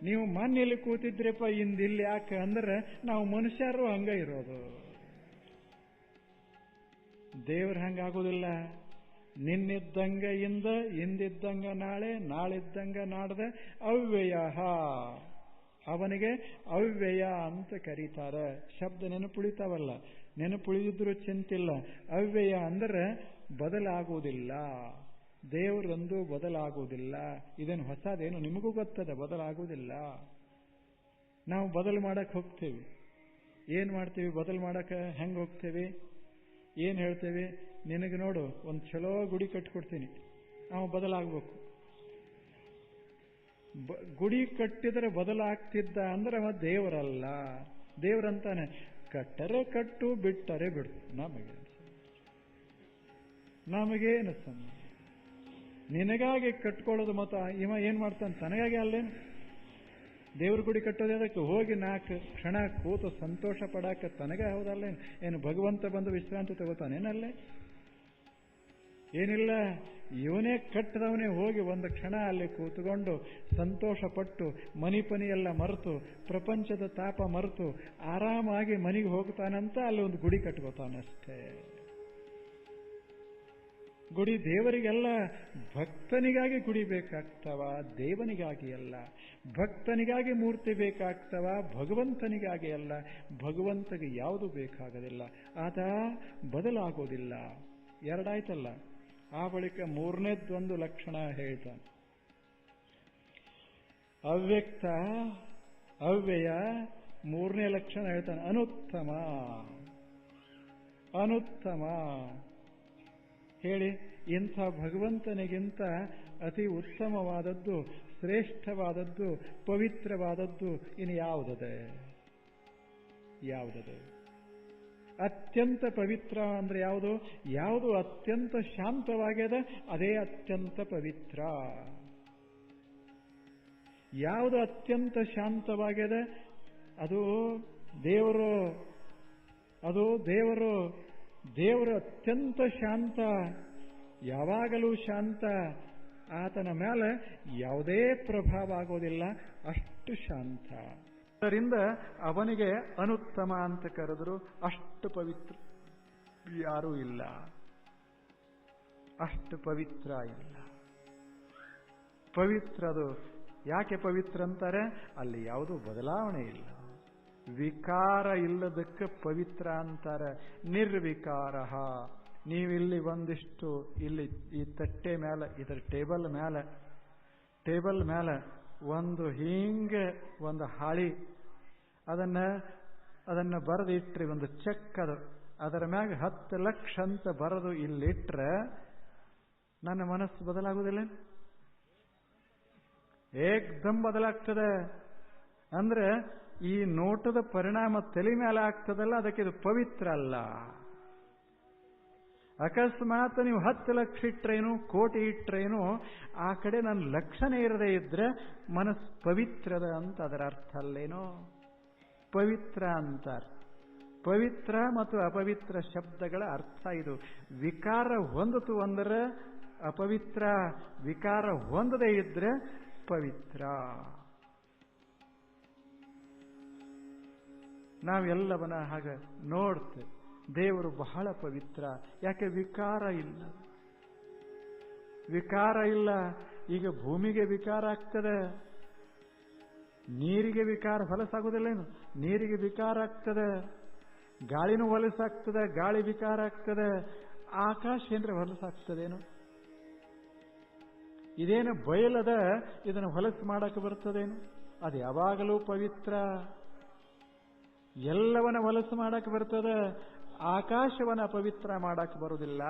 ನೀವು ಮನೆಯಲ್ಲಿ ಕೂತಿದ್ರಪ್ಪ, ಇಲ್ಲಿ ಯಾಕೆ ಅಂದ್ರೆ ನಾವು ಮನುಷ್ಯರು ಹಂಗ ಇರೋದು. ದೇವ್ರ ಹಂಗಾಗೋದಿಲ್ಲ. ನಿನ್ನಿದ್ದಂಗ ಇಂದ, ಇಂದಿದ್ದಂಗ ನಾಳೆ, ನಾಳಿದ್ದಂಗ ನಾಡ್ದ. ಅವ್ಯಯ. ಅವನಿಗೆ ಅವ್ಯಯ ಅಂತ ಕರೀತಾರೆ. ಶಬ್ದ ನೆನಪುಳಿತಾವಲ್ಲ, ನೆನಪುಳಿದಿದ್ರು ಚಿಂತಿಲ್ಲ. ಅವ್ಯಯ ಅಂದ್ರೆ ಬದಲಾಗುವುದಿಲ್ಲ. ದೇವರಂದು ಬದಲಾಗುವುದಿಲ್ಲ. ಇದೇನು ಹೊಸದೇನು? ನಿಮಗೂ ಗೊತ್ತದ, ಬದಲಾಗುವುದಿಲ್ಲ. ನಾವು ಬದಲು ಮಾಡಕ್ಕೆ ಹೋಗ್ತೇವೆ. ಏನ್ ಮಾಡ್ತೀವಿ? ಬದಲು ಮಾಡಕ್ಕೆ ಹೆಂಗೆ ಹೋಗ್ತೇವೆ? ಏನ್ ಹೇಳ್ತೇವೆ? ನಿನಗೆ ನೋಡು, ಒಂದು ಚಲೋ ಗುಡಿ ಕಟ್ಕೊಡ್ತೀನಿ, ನಾವು ಬದಲಾಗಬೇಕು. ಗುಡಿ ಕಟ್ಟಿದರೆ ಬದಲಾಗ್ತಿದ್ದ ಅಂದ್ರೆ ಅವ ದೇವರಲ್ಲ. ದೇವರಂತಾನೆ, ಕಟ್ಟರೆ ಕಟ್ಟು, ಬಿಟ್ಟರೆ ಬಿಡು. ನಮಗೇನು ಸಂಬಂಧ? ನಿನಗಾಗಿ ಕಟ್ಕೊಳ್ಳೋದು. ಮತ ಇವ ಏನ್ ಮಾಡ್ತಾನೆ? ತನಗಾಗಿ ಅಲ್ಲೇನು? ದೇವ್ರ ಗುಡಿ ಕಟ್ಟೋದೇ ಅದಕ್ಕೆ. ಹೋಗಿ 4 ಕ್ಷಣ ಕೂತು ಸಂತೋಷ ಪಡಾಕ ತನಗೆ ಹೌದಲ್ಲೇನು? ಏನು ಭಗವಂತ ಬಂದು ವಿಶ್ರಾಂತಿ ತಗೋತಾನೇನಲ್ಲೇ? ಏನಿಲ್ಲ. ಇವನೇ ಕಟ್ಟದವನೇ ಹೋಗಿ ಒಂದು ಕ್ಷಣ ಅಲ್ಲಿ ಕೂತ್ಕೊಂಡು ಸಂತೋಷ ಪಟ್ಟು ಮನಿ ಎಲ್ಲ ಮರೆತು, ಪ್ರಪಂಚದ ತಾಪ ಮರೆತು ಆರಾಮಾಗಿ ಮನೆಗೆ ಹೋಗ್ತಾನಂತ ಅಲ್ಲಿ ಒಂದು ಗುಡಿ ಕಟ್ಕೋತಾನಷ್ಟೇ. ಗುಡಿ ದೇವರಿಗೆಲ್ಲ. ಭಕ್ತನಿಗಾಗಿ ಗುಡಿ ಬೇಕಾಗ್ತವ, ದೇವನಿಗಾಗಿ ಅಲ್ಲ. ಭಕ್ತನಿಗಾಗಿ ಮೂರ್ತಿ ಬೇಕಾಗ್ತವ, ಭಗವಂತನಿಗಾಗಿ ಅಲ್ಲ. ಭಗವಂತಗೆ ಯಾವುದು ಬೇಕಾಗೋದಿಲ್ಲ. ಆತ ಬದಲಾಗೋದಿಲ್ಲ. ಎರಡಾಯ್ತಲ್ಲ. ಆ ಬಳಿಕ ಮೂರನೇದೊಂದು ಲಕ್ಷಣ ಹೇಳ್ತಾನೆ. ಅವ್ಯಕ್ತ, ಅವ್ಯಯ. ಮೂರನೇ ಲಕ್ಷಣ ಹೇಳ್ತಾನೆ, ಅನುತ್ತಮ. ಅನುತ್ತಮ ಹೇಳಿ. ಇಂಥ ಭಗವಂತನಿಗಿಂತ ಅತಿ ಉತ್ತಮವಾದದ್ದು, ಶ್ರೇಷ್ಠವಾದದ್ದು, ಪವಿತ್ರವಾದದ್ದು ಇನ್ನು ಯಾವುದದೆ? ಯಾವುದದೆ? ಅತ್ಯಂತ ಪವಿತ್ರ ಅಂದ್ರೆ ಯಾವುದು? ಯಾವುದು ಅತ್ಯಂತ ಶಾಂತವಾಗ್ಯದ ಅದೇ ಅತ್ಯಂತ ಪವಿತ್ರ. ಯಾವುದು ಅತ್ಯಂತ ಶಾಂತವಾಗ್ಯದ ಅದು ದೇವರು. ಅದು ದೇವರು. ದೇವರು ಅತ್ಯಂತ ಶಾಂತ, ಯಾವಾಗಲೂ ಶಾಂತ. ಆತನ ಮೇಲೆ ಯಾವುದೇ ಪ್ರಭಾವ ಆಗೋದಿಲ್ಲ, ಅಷ್ಟು ಶಾಂತ. ಅದರಿಂದ ಅವನಿಗೆ ಅನುತ್ತಮ ಅಂತ ಕರೆದ್ರು. ಅಷ್ಟು ಪವಿತ್ರ ಯಾರೂ ಇಲ್ಲ, ಅಷ್ಟು ಪವಿತ್ರ ಇಲ್ಲ. ಪವಿತ್ರ ಅದು. ಯಾಕೆ ಪವಿತ್ರ ಅಂತಾರೆ? ಅಲ್ಲಿ ಯಾವುದೂ ಬದಲಾವಣೆ ಇಲ್ಲ, ವಿಕಾರ ಇಲ್ಲದಕ್ಕೆ ಪವಿತ್ರ ಅಂತಾರೆ. ನಿರ್ವಿಕಾರ. ನೀವಿಲ್ಲಿ ಒಂದಿಷ್ಟು ಇಲ್ಲಿ ಈ ತಟ್ಟೆ ಮೇಲೆ, ಇದರ ಟೇಬಲ್ ಮೇಲೆ ಒಂದು ಹಿಂಗೆ ಒಂದು ಹಾಳಿ, ಅದನ್ನ ಬರೆದಿಟ್ರಿ, ಒಂದು ಚೆಕ್. ಅದರ ಮ್ಯಾಗ 10 ಲಕ್ಷ ಅಂತ ಬರೆದು ಇಲ್ಲಿಟ್ರೆ ನನ್ನ ಮನಸ್ಸು ಬದಲಾಗುವುದಿಲ್ಲ? ಏಕ್ದಮ್ ಬದಲಾಗ್ತದೆ. ಅಂದ್ರೆ ಈ ನೋಟದ ಪರಿಣಾಮ ತಲೆ ಮೇಲೆ ಆಗ್ತದಲ್ಲ, ಅದಕ್ಕೆ ಇದು ಪವಿತ್ರ ಅಲ್ಲ. ಅಕಸ್ಮಾತ್ ನೀವು 10 ಲಕ್ಷ ಇಟ್ರೇನು, ಕೋಟಿ ಇಟ್ರೇನು, ಆ ಕಡೆ ನನ್ನ ಲಕ್ಷಣ ಇರದೇ ಇದ್ರೆ ಮನಸ್ಸು ಪವಿತ್ರದ ಅಂತ ಅದರ ಅರ್ಥ ಅಲ್ಲೇನೋ. ಪವಿತ್ರ ಅಂತಾರೆ. ಪವಿತ್ರ ಮತ್ತು ಅಪವಿತ್ರ ಶಬ್ದಗಳ ಅರ್ಥ ಇದು. ವಿಕಾರ ಹೊಂದಿತು ಅಂದರೆ ಅಪವಿತ್ರ, ವಿಕಾರ ಹೊಂದದೇ ಇದ್ರೆ ಪವಿತ್ರ. ನಾವೆಲ್ಲವನ್ನ ಹಾಗೆ ನೋಡ್ತೇವೆ. ದೇವರು ಬಹಳ ಪವಿತ್ರ. ಯಾಕೆ? ವಿಕಾರ ಇಲ್ಲ. ವಿಕಾರ ಇಲ್ಲ. ಈಗ ಭೂಮಿಗೆ ವಿಕಾರ ಆಗ್ತದೆ, ನೀರಿಗೆ ವಿಕಾರ ಹೊಲಸಾಗುವುದಿಲ್ಲೇನು? ನೀರಿಗೆ ವಿಕಾರ ಆಗ್ತದೆ. ಗಾಳಿನೂ ಹೊಲಸಾಗ್ತದೆ, ಗಾಳಿ ವಿಕಾರ ಆಗ್ತದೆ. ಆಕಾಶ ಏನ್ರೆ ಹೊಲಸಾಗ್ತದೇನು? ಇದೇನು ಬಯಲದ, ಇದನ್ನು ಹೊಲಸು ಮಾಡಕ್ಕೆ ಬರ್ತದೇನು? ಅದು ಯಾವಾಗಲೂ ಪವಿತ್ರ. ಎಲ್ಲವನ್ನ ಹೊಲಸು ಮಾಡಕ್ಕೆ ಬರ್ತದೆ, ಆಕಾಶವನ್ನ ಪವಿತ್ರ ಮಾಡಕ್ಕೆ ಬರುವುದಿಲ್ಲ.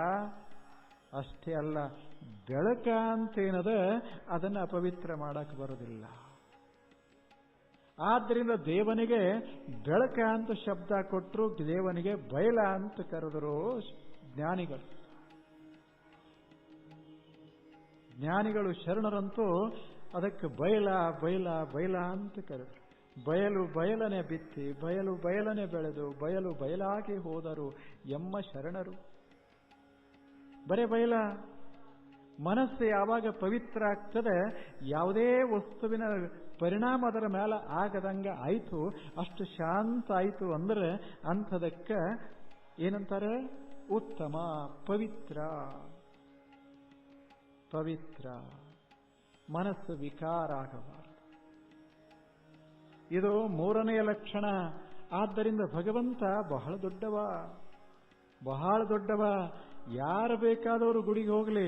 ಅಷ್ಟೇ ಅಲ್ಲ, ಬೆಳಕ ಅಂತೇನದ ಅದನ್ನು ಅಪವಿತ್ರ ಮಾಡಕ್ಕೆ ಬರುವುದಿಲ್ಲ. ಆದ್ದರಿಂದ ದೇವನಿಗೆ ಬೆಳಕ ಅಂತ ಶಬ್ದ ಕೊಟ್ಟರು, ದೇವನಿಗೆ ಬಯಲ ಅಂತ ಕರೆದರು ಜ್ಞಾನಿಗಳು. ಜ್ಞಾನಿಗಳು ಶರಣರಂತೂ ಅದಕ್ಕೆ ಬಯಲ ಬಯಲ ಬಯಲ ಅಂತ ಕರೆದರು. ಬಯಲು ಬಯಲನೆ ಬಿತ್ತಿ, ಬಯಲು ಬಯಲನೆ ಬೆಳೆದು, ಬಯಲು ಬಯಲಾಗಿ ಹೋದರು ಎಮ್ಮ ಶರಣರು. ಬರೇ ಬಯಲ. ಮನಸ್ಸು ಯಾವಾಗ ಪವಿತ್ರ ಆಗ್ತದೆ, ಯಾವುದೇ ವಸ್ತುವಿನ ಪರಿಣಾಮ ಅದರ ಮೇಲೆ ಆಗದಂಗ ಆಯಿತು, ಅಷ್ಟು ಶಾಂತ ಆಯಿತು ಅಂದ್ರೆ ಅಂಥದಕ್ಕೆ ಏನಂತಾರೆ? ಉತ್ತಮ, ಪವಿತ್ರ. ಪವಿತ್ರ ಮನಸ್ಸು ವಿಕಾರ ಆಗಬಾರದು. ಇದು 3ನೆಯ ಲಕ್ಷಣ. ಆದ್ದರಿಂದ ಭಗವಂತ ಬಹಳ ದೊಡ್ಡವ, ಬಹಳ ದೊಡ್ಡವ. ಯಾರು ಬೇಕಾದವರು ಗುಡಿಗೆ ಹೋಗಲಿ,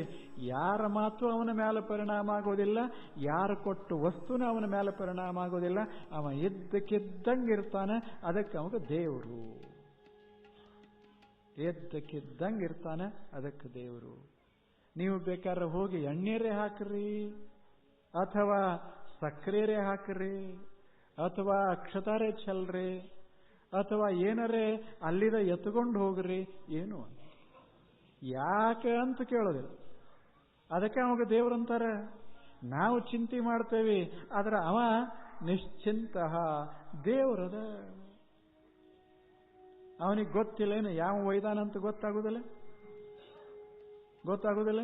ಯಾರ ಮಾತು ಅವನ ಮೇಲೆ ಪರಿಣಾಮ ಆಗೋದಿಲ್ಲ, ಯಾರು ಕೊಟ್ಟು ವಸ್ತುನ ಅವನ ಮೇಲೆ ಪರಿಣಾಮ ಆಗೋದಿಲ್ಲ. ಅವ ಎದ್ದಕ್ಕಿದ್ದಂಗಿರ್ತಾನೆ, ಅದಕ್ಕೆ ಅವಾಗ ದೇವರು. ಎದ್ದಕ್ಕಿದ್ದಂಗಿರ್ತಾನೆ, ಅದಕ್ಕೆ ದೇವರು. ನೀವು ಬೇಕಾದ್ರೆ ಹೋಗಿ ಎಣ್ಣೆರೇ ಹಾಕ್ರಿ, ಅಥವಾ ಸಕ್ಕರೆ ಹಾಕ್ರಿ, ಅಥವಾ ಅಕ್ಷತಾರೆ ಚೆಲ್ರಿ, ಅಥವಾ ಏನರೇ ಅಲ್ಲಿದ ಎತ್ಕೊಂಡು ಹೋಗ್ರಿ, ಏನು ಯಾಕೆ ಅಂತ ಕೇಳೋದಿಲ್ಲ. ಅದಕ್ಕೆ ಅವಾಗ ದೇವರಂತಾರೆ. ನಾವು ಚಿಂತೆ ಮಾಡ್ತೇವೆ, ಆದ್ರೆ ಅವ ನಿಶ್ಚಿಂತ ದೇವರದ. ಅವನಿಗೆ ಗೊತ್ತಿಲ್ಲೇನು ಯಾವ ಒಯ್ದಾನಂತ ಗೊತ್ತಾಗುದಿಲ್ಲ, ಗೊತ್ತಾಗುದಿಲ್ಲ.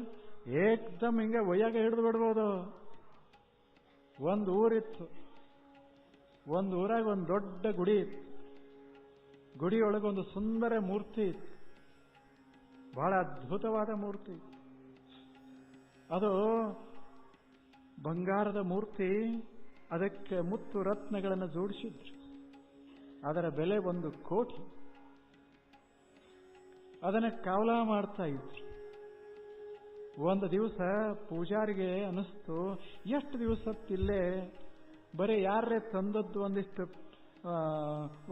ಏಕ್ದಮ್ ಹಿಂಗೆ ಒಯ್ಯಾಗ ಹಿಡಿದು ಬಿಡ್ಬೋದು. ಒಂದು ಊರಿತ್ತು, ಒಂದು ಊರಾಗ ಒಂದು ದೊಡ್ಡ ಗುಡಿ ಇತ್ತು. ಗುಡಿಯೊಳಗೆ ಒಂದು ಸುಂದರ ಮೂರ್ತಿ ಇತ್ತು, ಬಹಳ ಅದ್ಭುತವಾದ ಮೂರ್ತಿ. ಅದು ಬಂಗಾರದ ಮೂರ್ತಿ. ಅದಕ್ಕೆ ಮುತ್ತು ರತ್ನಗಳನ್ನು ಜೋಡಿಸಿದ್ರು. ಅದರ ಬೆಲೆ 1 ಕೋಟಿ. ಅದನ್ನು ಕಾವಲ ಮಾಡ್ತಾ ಇದ್ರು. ಒಂದು ದಿವಸ ಪೂಜಾರಿಗೆ ಅನಿಸ್ತು, ಎಷ್ಟು ದಿವಸತ್ತಿಲ್ಲೇ ಬರೀ ಯಾರೇ ತಂದದ್ದು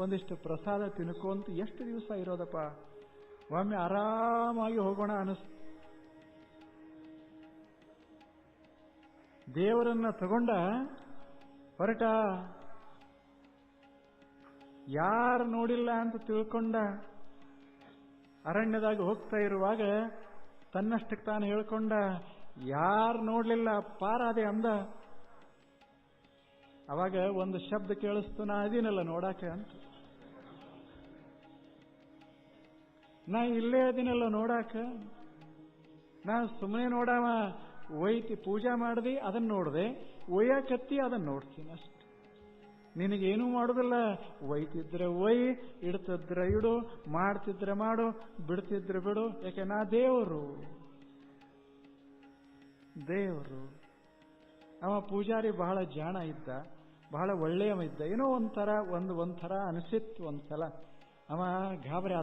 ಒಂದಿಷ್ಟು ಪ್ರಸಾದ ತಿನ್ಕೊಂತ ಎಷ್ಟು ದಿವಸ ಇರೋದಪ್ಪ, ಒಮ್ಮೆ ಆರಾಮಾಗಿ ಹೋಗೋಣ ಅನಿಸ್ತು. ದೇವರನ್ನ ತಗೊಂಡ ಹೊರಟ. ಯಾರು ನೋಡಿಲ್ಲ ಅಂತ ತಿಳ್ಕೊಂಡ. ಅರಣ್ಯದಾಗ ಹೋಗ್ತಾ ಇರುವಾಗ ತನ್ನಷ್ಟಕ್ಕೆ ತಾನು ಹೇಳ್ಕೊಂಡ, ಯಾರು ನೋಡ್ಲಿಲ್ಲ ಪಾರಾದೆ ಅಂದ. ಅವಾಗ ಒಂದು ಶಬ್ದ ಕೇಳಿಸ್ತು, ನಾ ಅದೀನಲ್ಲ ನೋಡಾಕ ಅಂತ. ನಾ ಇಲ್ಲೇ ಅದೀನಲ್ಲ ನೋಡಾಕ. ನಾ ಸುಮ್ಮನೆ ನೋಡವ, ಒಯ್ತಿ ಪೂಜಾ ಮಾಡ್ದಿ ಅದನ್ನ ನೋಡ್ದೆ, ಒಯ್ಯಾಕತ್ತಿ ಅದನ್ನ ನೋಡ್ತೀನಿ ಅಷ್ಟೆ. ನಿನಗೇನೂ ಮಾಡೋದಿಲ್ಲ. ಒಯ್ತಿದ್ರೆ ಒಯ್, ಇಡ್ತಿದ್ರೆ ಇಡು, ಮಾಡ್ತಿದ್ರೆ ಮಾಡು, ಬಿಡ್ತಿದ್ರೆ ಬಿಡು. ಯಾಕೆ ನಾ ದೇವರು. ದೇವರು. ಅವ ಪೂಜಾರಿ ಬಹಳ ಜಾಣ ಇದ್ದ, ಬಹಳ ಒಳ್ಳೆಯವ ಇದ್ದ. ಏನೋ ಒಂಥರ ಅನಿಸಿತ್ತು ಒಂದ್ಸಲ. ಅವ ಗಾಬರಿ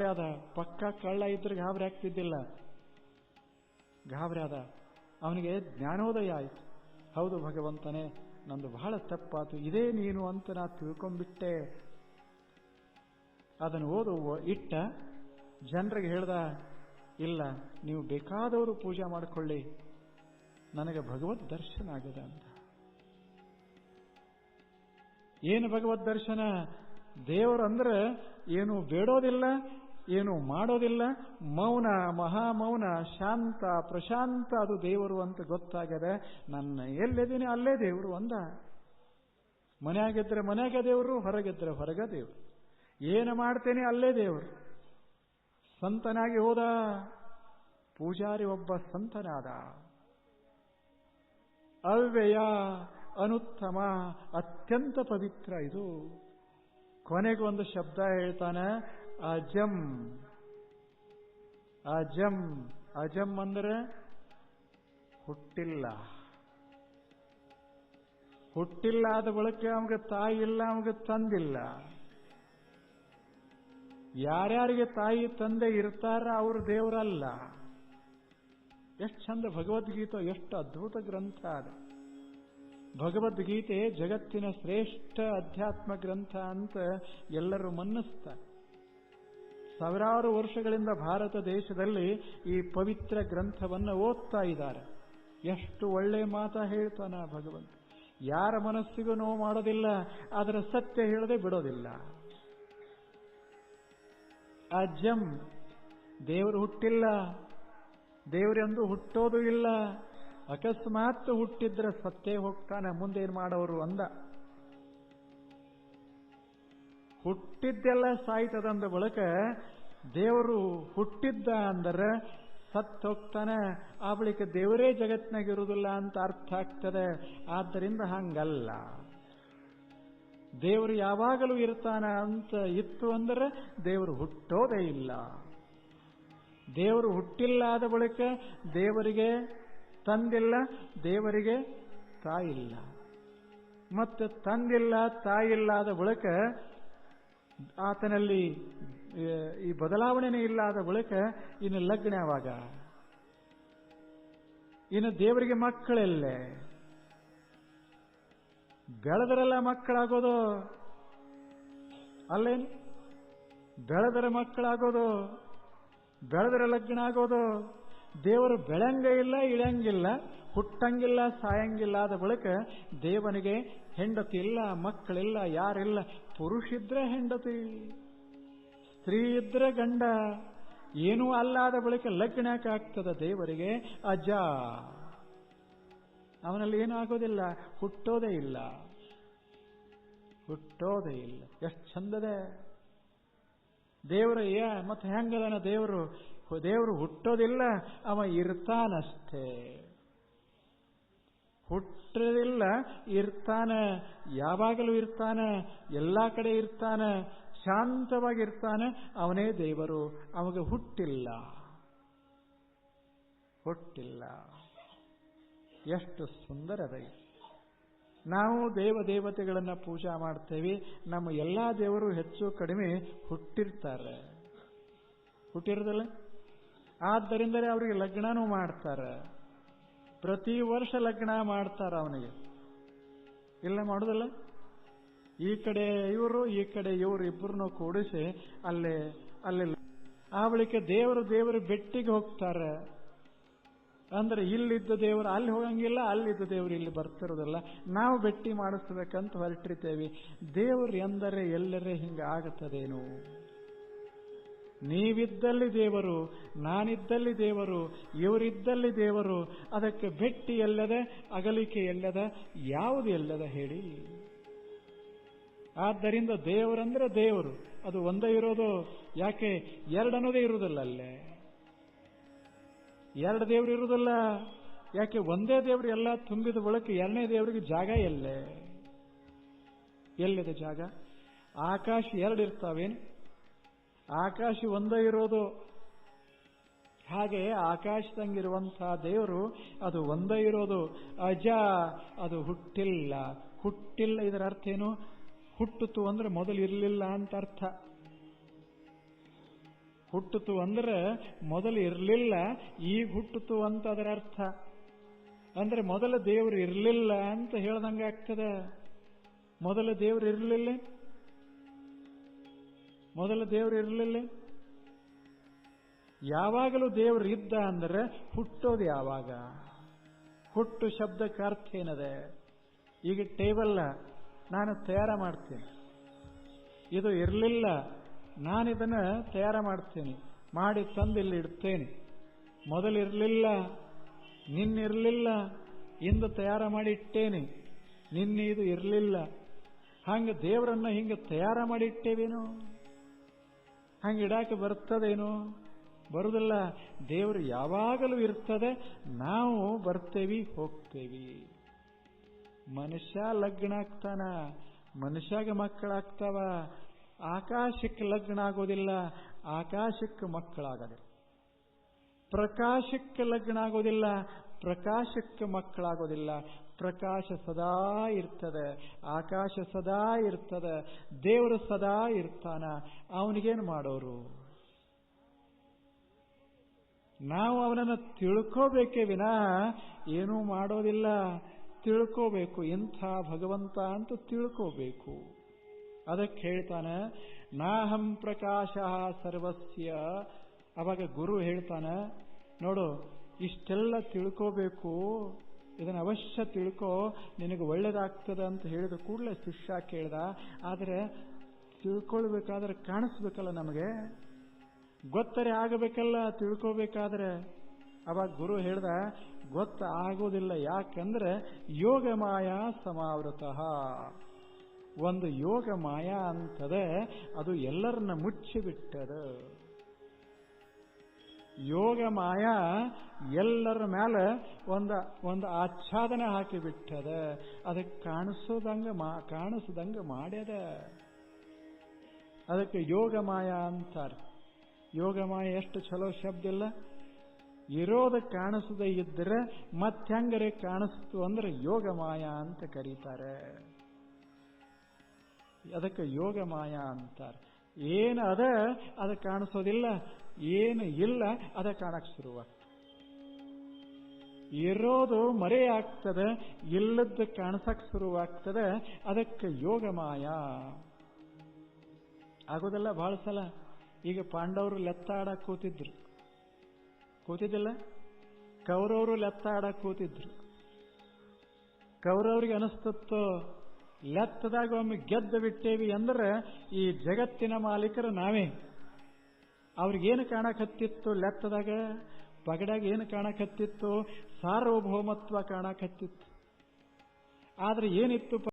ಆದ. ಪಕ್ಕ ಕಳ್ಳ ಇದ್ರೆ ಗಾಬರಿ ಆಗ್ತಿದ್ದಿಲ್ಲ. ಗಾಬರಿ ಆದ. ಅವನಿಗೆ ಜ್ಞಾನೋದಯ ಆಯಿತು. ಹೌದು ಭಗವಂತನೇ, ನಂದು ಬಹಳ ತಪ್ಪಾತು, ಇದೇ ನೀನು ಅಂತ ನಾ ತಿಳ್ಕೊಂಡ್ಬಿಟ್ಟೆ. ಅದನ್ನು ಓದು ಇಟ್ಟ. ಜನರಿಗೆ ಹೇಳ್ದ, ಇಲ್ಲ, ನೀವು ಬೇಕಾದವರು ಪೂಜೆ ಮಾಡಿಕೊಳ್ಳಿ, ನನಗೆ ಭಗವದ್ ದರ್ಶನ ಆಗದ ಅಂತ. ಏನು ಭಗವದ್ ದರ್ಶನ? ದೇವರು ಅಂದ್ರೆ ಏನು ಬೇಡೋದಿಲ್ಲ, ಏನು ಮಾಡೋದಿಲ್ಲ, ಮೌನ, ಮಹಾಮೌನ, ಶಾಂತ, ಪ್ರಶಾಂತ, ಅದು ದೇವರು ಅಂತ ಗೊತ್ತಾಗದೆ ನನ್ನ ಎಲ್ಲಿದ್ದೀನಿ ಅಲ್ಲೇ ದೇವರು ಅಂದ. ಮನೆಯಾಗಿದ್ರೆ ಮನೆಯಾಗ ದೇವರು, ಹೊರಗಿದ್ರೆ ಹೊರಗ ದೇವರು. ಏನು ಮಾಡ್ತೇನೆ ಅಲ್ಲೇ ದೇವರು. ಸಂತನಾಗಿ ಹೋದ, ಪೂಜಾರಿ ಒಬ್ಬ ಸಂತನಾದ. ಅವ್ಯಯ, ಅನುತ್ತಮ, ಅತ್ಯಂತ ಪವಿತ್ರ ಇದು. ಕೊನೆಗೆ ಒಂದು ಶಬ್ದ ಹೇಳ್ತಾನೆ, ಅಜಂ. ಅಜಂ, ಅಜಂ ಅಂದ್ರೆ ಹುಟ್ಟಿಲ್ಲ. ಹುಟ್ಟಿಲ್ಲ ಆದ ಬಳಿಕ ಅವನಿಗೆ ತಾಯಿ ಇಲ್ಲ, ಅವನಿಗೆ ತಂದಿಲ್ಲ. ಯಾರ್ಯಾರಿಗೆ ತಾಯಿ ತಂದೆ ಇರ್ತಾರ ಅವರು ದೇವರಲ್ಲ. ಎಷ್ಟು ಚಂದ ಭಗವದ್ಗೀತೆ, ಎಷ್ಟು ಅದ್ಭುತ ಗ್ರಂಥ ಅದು. ಭಗವದ್ಗೀತೆ ಜಗತ್ತಿನ ಶ್ರೇಷ್ಠ ಅಧ್ಯಾತ್ಮ ಗ್ರಂಥ ಅಂತ ಎಲ್ಲರೂ ಮನ್ನಿಸ್ತಾರೆ. ಸಾವಿರಾರು ವರ್ಷಗಳಿಂದ ಭಾರತ ದೇಶದಲ್ಲಿ ಈ ಪವಿತ್ರ ಗ್ರಂಥವನ್ನು ಓದ್ತಾ ಇದ್ದಾರೆ. ಎಷ್ಟು ಒಳ್ಳೆ ಮಾತ ಹೇಳ್ತಾನ ಭಗವಂತ. ಯಾರ ಮನಸ್ಸಿಗೂ ನೋವು ಮಾಡೋದಿಲ್ಲ, ಅದರ ಸತ್ಯ ಹೇಳದೆ ಬಿಡೋದಿಲ್ಲ. ಅಜಂ, ದೇವರು ಹುಟ್ಟಿಲ್ಲ, ದೇವರೆಂದು ಹುಟ್ಟೋದು ಇಲ್ಲ. ಅಕಸ್ಮಾತ್ ಹುಟ್ಟಿದ್ರೆ ಸತ್ತೇ ಹೋಗ್ತಾನೆ, ಮುಂದೇನು ಮಾಡೋರು ಅಂದ. ಹುಟ್ಟಿದ್ದೆಲ್ಲ ಸಾಯ್ತದಂದ ಬಳಿಕ ದೇವರು ಹುಟ್ಟಿದ್ದ ಅಂದರೆ ಸತ್ತು ಹೋಗ್ತಾನೆ, ಆ ಬಳಿಕ ದೇವರೇ ಜಗತ್ತಿನಾಗಿರುವುದಿಲ್ಲ ಅಂತ ಅರ್ಥ ಆಗ್ತದೆ. ಆದ್ದರಿಂದ ಹಂಗಲ್ಲ, ದೇವರು ಯಾವಾಗಲೂ ಇರ್ತಾನ ಅಂತ ಇತ್ತು ಅಂದರೆ ದೇವರು ಹುಟ್ಟೋದೇ ಇಲ್ಲ. ದೇವರು ಹುಟ್ಟಿಲ್ಲ ಆದ ಬಳಿಕ ದೇವರಿಗೆ ತಂದಿಲ್ಲ, ದೇವರಿಗೆ ತಾಯಿಲ್ಲ. ಮತ್ತೆ ತಂದಿಲ್ಲ, ತಾಯಿಲ್ಲ ಆದ ಬಳಿಕ ಆತನಲ್ಲಿ ಈ ಬದಲಾವಣೆನೇ ಇಲ್ಲ ಆದ ಬಳಿಕ ಇನ್ನು ಲಗ್ನ ಯಾವಾಗ? ಇನ್ನು ದೇವರಿಗೆ ಮಕ್ಕಳೆಲ್ಲೇ? ಬೆಳೆದರೆಲ್ಲ ಮಕ್ಕಳಾಗೋದು ಅಲ್ಲೇನು? ಬೆಳೆದರೆ ಮಕ್ಕಳಾಗೋದು, ಬೆಳೆದರೆ ಲಗ್ನ ಆಗೋದು. ದೇವರು ಬೆಳಂಗ ಇಲ್ಲ, ಇಳಂಗಿಲ್ಲ, ಹುಟ್ಟಂಗಿಲ್ಲ, ಸಾಯಂಗಿಲ್ಲ ಆದ ಬಳಿಕ ದೇವನಿಗೆ ಹೆಂಡತಿ ಇಲ್ಲ, ಮಕ್ಕಳಿಲ್ಲ, ಯಾರಿಲ್ಲ. ಪುರುಷ ಇದ್ರೆ ಹೆಂಡತಿ, ಸ್ತ್ರೀ ಇದ್ರೆ ಗಂಡ, ಏನೂ ಅಲ್ಲಾದ ಬಳಿಕ ಲಗ್ನಕ್ಕೆ ಆಗ್ತದ ದೇವರಿಗೆ? ಅಜ, ಅವನಲ್ಲಿ ಏನೂ ಆಗೋದಿಲ್ಲ, ಹುಟ್ಟೋದೇ ಇಲ್ಲ, ಹುಟ್ಟೋದೇ ಇಲ್ಲ. ಎಷ್ಟು ಚಂದದೆ ದೇವರು. ಮತ್ತೆ ಹೆಂಗದನ ದೇವರು? ದೇವರು ಹುಟ್ಟೋದಿಲ್ಲ, ಅವ ಇರ್ತಾನಷ್ಟೇ. ಹುಟ್ಟೋದಿಲ್ಲ, ಇರ್ತಾನ, ಯಾವಾಗಲೂ ಇರ್ತಾನ, ಎಲ್ಲಾ ಕಡೆ ಇರ್ತಾನ, ಶಾಂತವಾಗಿರ್ತಾನೆ. ಅವನೇ ದೇವರು. ಅವಾಗ ಹುಟ್ಟಿಲ್ಲ, ಹುಟ್ಟಿಲ್ಲ. ಎಷ್ಟು ಸುಂದರದ! ನಾವು ದೇವತೆಗಳನ್ನ ಪೂಜಾ ಮಾಡ್ತೇವೆ. ನಮ್ಮ ಎಲ್ಲಾ ದೇವರು ಹೆಚ್ಚು ಕಡಿಮೆ ಹುಟ್ಟಿರ್ತಾರೆ, ಹುಟ್ಟಿರೋದಿಲ್ಲ. ಆದ್ದರಿಂದಲೇ ಅವರಿಗೆ ಲಗ್ನನೂ ಮಾಡ್ತಾರೆ. ಪ್ರತಿ ವರ್ಷ ಲಗ್ನ ಮಾಡ್ತಾರೆ ಅವನಿಗೆ. ಇಲ್ಲ ಮಾಡೋದಿಲ್ಲ. ಈ ಕಡೆ ಇವರು, ಈ ಕಡೆ ಇವರು, ಇಬ್ಬರನ್ನು ಕೂಡಿಸಿ ಅಲ್ಲೇ ಆ ಬಳಿಕ ದೇವರು ಬೆಟ್ಟಿಗೆ ಹೋಗ್ತಾರೆ. ಅಂದ್ರೆ ಇಲ್ಲಿದ್ದ ದೇವರು ಅಲ್ಲಿ ಹೋಗಂಗಿಲ್ಲ, ಅಲ್ಲಿದ್ದ ದೇವರು ಇಲ್ಲಿ ಬರ್ತಿರೋದಿಲ್ಲ. ನಾವು ಭೇಟಿ ಮಾಡಿಸ್ಬೇಕಂತ ಹೊರಟಿರ್ತೇವೆ. ದೇವರು ಎಂದರೆ ಎಲ್ಲರೇ ಹಿಂಗ ಆಗತ್ತದೇನು? ನೀವಿದ್ದಲ್ಲಿ ದೇವರು, ನಾನಿದ್ದಲ್ಲಿ ದೇವರು, ಇವರಿದ್ದಲ್ಲಿ ದೇವರು. ಅದಕ್ಕೆ ಭೇಟಿ ಎಲ್ಲದ, ಅಗಲಿಕೆ ಎಲ್ಲದ, ಯಾವುದು ಎಲ್ಲದ ಹೇಳಿ? ಆದ್ದರಿಂದ ದೇವರಂದ್ರೆ ದೇವರು, ಅದು ಒಂದೇ ಇರೋದು. ಯಾಕೆ ಎರಡನ್ನೋದೇ ಇರುವುದಿಲ್ಲ, ಅಲ್ಲೇ ಎರಡು ದೇವರು ಇರುವುದಿಲ್ಲ. ಯಾಕೆ ಒಂದೇ ದೇವರು ಎಲ್ಲ ತುಂಬಿದ ಬಳಿಕ ಎರಡನೇ ದೇವರಿಗೆ ಜಾಗ ಎಲ್ಲೇ? ಎಲ್ಲಿದೆ ಜಾಗ? ಆಕಾಶ ಎರಡು ಇರ್ತಾವೇನು? ಆಕಾಶ ಒಂದೇ ಇರೋದು. ಹಾಗೆ ಆಕಾಶದಂಗಿರುವಂತಹ ದೇವರು ಅದು ಒಂದೇ ಇರೋದು. ಅಜ, ಅದು ಹುಟ್ಟಿಲ್ಲ. ಹುಟ್ಟಿಲ್ಲ ಇದರ ಅರ್ಥ ಏನು? ಹುಟ್ಟಿತು ಅಂದ್ರೆ ಮೊದಲು ಇರಲಿಲ್ಲ ಅಂತ ಅರ್ಥ. ಹುಟ್ಟಿತು ಅಂದ್ರೆ ಮೊದಲು ಇರಲಿಲ್ಲ, ಈಗ ಹುಟ್ಟಿತು ಅಂತ ಅದರ ಅರ್ಥ. ಅಂದ್ರೆ ಮೊದಲ ದೇವರು ಇರಲಿಲ್ಲ ಅಂತ ಹೇಳ್ದಂಗೆ ಆಗ್ತದೆ. ಮೊದಲ ದೇವರು ಇರಲಿಲ್ಲ, ಮೊದಲ ದೇವರು ಇರಲಿಲ್ಲ. ಯಾವಾಗಲೂ ದೇವರು ಇದ್ದ ಅಂದ್ರೆ ಹುಟ್ಟೋದು ಯಾವಾಗ? ಹುಟ್ಟು ಶಬ್ದಕ್ಕೆ ಅರ್ಥ ಏನದೆ? ಈಗ ಟೇಬಲ್ ನಾನು ತಯಾರ ಮಾಡ್ತೀನಿ, ಇದು ಇರಲಿಲ್ಲ, ನಾನಿದನ್ನು ತಯಾರ ಮಾಡ್ತೀನಿ, ಮಾಡಿ ತಂದು ಇಲ್ಲಿ ಇಡ್ತೇನೆ. ಮೊದಲಿರಲಿಲ್ಲ, ನಿನ್ನಿರಲಿಲ್ಲ, ಇಂದು ತಯಾರ ಮಾಡಿ ಇಟ್ಟೇನೆ, ನಿನ್ನೆ ಇದು ಇರಲಿಲ್ಲ. ಹಂಗೆ ದೇವರನ್ನ ಹಿಂಗೆ ತಯಾರ ಮಾಡಿ ಇಟ್ಟೇವೇನೋ? ಹಂಗೆ ಇಡಾಕೆ ಬರ್ತದೇನೋ? ಬರುವುದಿಲ್ಲ. ದೇವರು ಯಾವಾಗಲೂ ಇರ್ತದೆ, ನಾವು ಬರ್ತೇವಿ ಹೋಗ್ತೇವಿ. ಮನುಷ್ಯ ಲಗ್ನ ಆಗ್ತಾನ, ಮನುಷ್ಯಾಗ ಮಕ್ಕಳಾಗ್ತಾವ. ಆಕಾಶಕ್ಕೆ ಲಗ್ನ ಆಗೋದಿಲ್ಲ, ಆಕಾಶಕ್ಕೆ ಮಕ್ಕಳಾಗದೆ. ಪ್ರಕಾಶಕ್ಕೆ ಲಗ್ನ ಆಗೋದಿಲ್ಲ, ಪ್ರಕಾಶಕ್ಕೆ ಮಕ್ಕಳಾಗೋದಿಲ್ಲ. ಪ್ರಕಾಶ ಸದಾ ಇರ್ತದೆ, ಆಕಾಶ ಸದಾ ಇರ್ತದೆ, ದೇವರು ಸದಾ ಇರ್ತಾನ. ಅವನಿಗೇನು ಮಾಡೋರು? ನಾವು ಅವನನ್ನು ತಿಳ್ಕೋಬೇಕೇ ವಿನಃ ಏನೂ ಮಾಡೋದಿಲ್ಲ. ತಿಳ್ಕೋಬೇಕು, ಇಂಥ ಭಗವಂತ ಅಂತ ತಿಳ್ಕೋಬೇಕು. ಅದಕ್ಕೆ ಹೇಳ್ತಾನೆ, ನಾಹಂ ಪ್ರಕಾಶ ಸರ್ವಸ್ಯ. ಅವಾಗ ಗುರು ಹೇಳ್ತಾನೆ, ನೋಡು ಇಷ್ಟೆಲ್ಲ ತಿಳ್ಕೋಬೇಕು, ಇದನ್ನು ಅವಶ್ಯ ತಿಳ್ಕೋ, ನಿನಗೆ ಒಳ್ಳೇದಾಗ್ತದೆ ಅಂತ ಹೇಳಿದ ಕೂಡಲೇ ಶಿಷ್ಯ ಕೇಳ್ದ, ಆದರೆ ತಿಳ್ಕೊಳ್ಬೇಕಾದ್ರೆ ಕಾಣಿಸ್ಬೇಕಲ್ಲ, ನಮಗೆ ಗೊತ್ತರೆ ಆಗಬೇಕಲ್ಲ ತಿಳ್ಕೋಬೇಕಾದ್ರೆ. ಅವಾಗ ಗುರು ಹೇಳ್ದ, ಗೊತ್ತಾಗೋದಿಲ್ಲ. ಯಾಕಂದ್ರೆ ಯೋಗ ಮಾಯಾ ಸಮಾವೃತಃ. ಒಂದು ಯೋಗ ಮಾಯಾ ಅಂತದೆ, ಅದು ಎಲ್ಲರನ್ನ ಮುಚ್ಚಿಬಿಟ್ಟದ. ಯೋಗ ಮಾಯಾ ಎಲ್ಲರ ಮೇಲೆ ಒಂದು ಆಚ್ಛಾದನೆ ಹಾಕಿಬಿಟ್ಟದ. ಅದಕ್ಕೆ ಕಾಣಿಸದಂಗ ಮಾಡ್ಯದ. ಅದಕ್ಕೆ ಯೋಗ ಮಾಯಾ ಅಂತಾರೆ. ಯೋಗ ಮಾಯಾ ಎಷ್ಟು ಚಲೋ ಶಬ್ದ ಇಲ್ಲ. ಇರೋದ ಕಾಣಿಸದೇ ಇದ್ದರೆ ಮತ್ತೆಂಗರೆ ಕಾಣಿಸ್ತು ಅಂದ್ರೆ ಯೋಗ ಮಾಯಾ ಅಂತ ಕರೀತಾರೆ. ಅದಕ್ಕೆ ಯೋಗ ಮಾಯಾ ಅಂತಾರೆ. ಏನು ಅದ ಅದು ಕಾಣಿಸೋದಿಲ್ಲ, ಏನು ಇಲ್ಲ ಅದ ಕಾಣಕ್ ಶುರುವಾಗ್ತದೆ. ಇರೋದು ಮರೆಯಾಗ್ತದೆ, ಇಲ್ಲದ್ದು ಕಾಣಿಸಕ್ ಶುರುವಾಗ್ತದೆ. ಅದಕ್ಕೆ ಯೋಗ ಮಾಯಾ ಆಗೋದಿಲ್ಲ. ಬಹಳ ಸಲ ಈಗ ಪಾಂಡವರು ಲೆತ್ತಾಡಕ್ ಕೂತಿದ್ದಿಲ್ಲ, ಕೌರವರು ಲೆತ್ತಾಡಕ್ ಕೂತಿದ್ರು. ಕೌರವ್ರಿಗೆ ಅನಿಸ್ತತ್ತು, ಲೆತ್ತದಾಗ ಒಮ್ಮೆ ಗೆದ್ದು ಬಿಟ್ಟೇವಿ ಅಂದ್ರೆ ಈ ಜಗತ್ತಿನ ಮಾಲೀಕರು ನಾವೇ. ಅವ್ರಿಗೇನು ಕಾಣಕತ್ತಿತ್ತು ಲೆತ್ತದಾಗ? ಪಗಡಾಗ ಏನು ಕಾಣಕತ್ತಿತ್ತು? ಸಾರ್ವಭೌಮತ್ವ ಕಾಣಕತ್ತಿತ್ತು. ಆದ್ರೆ ಏನಿತ್ತು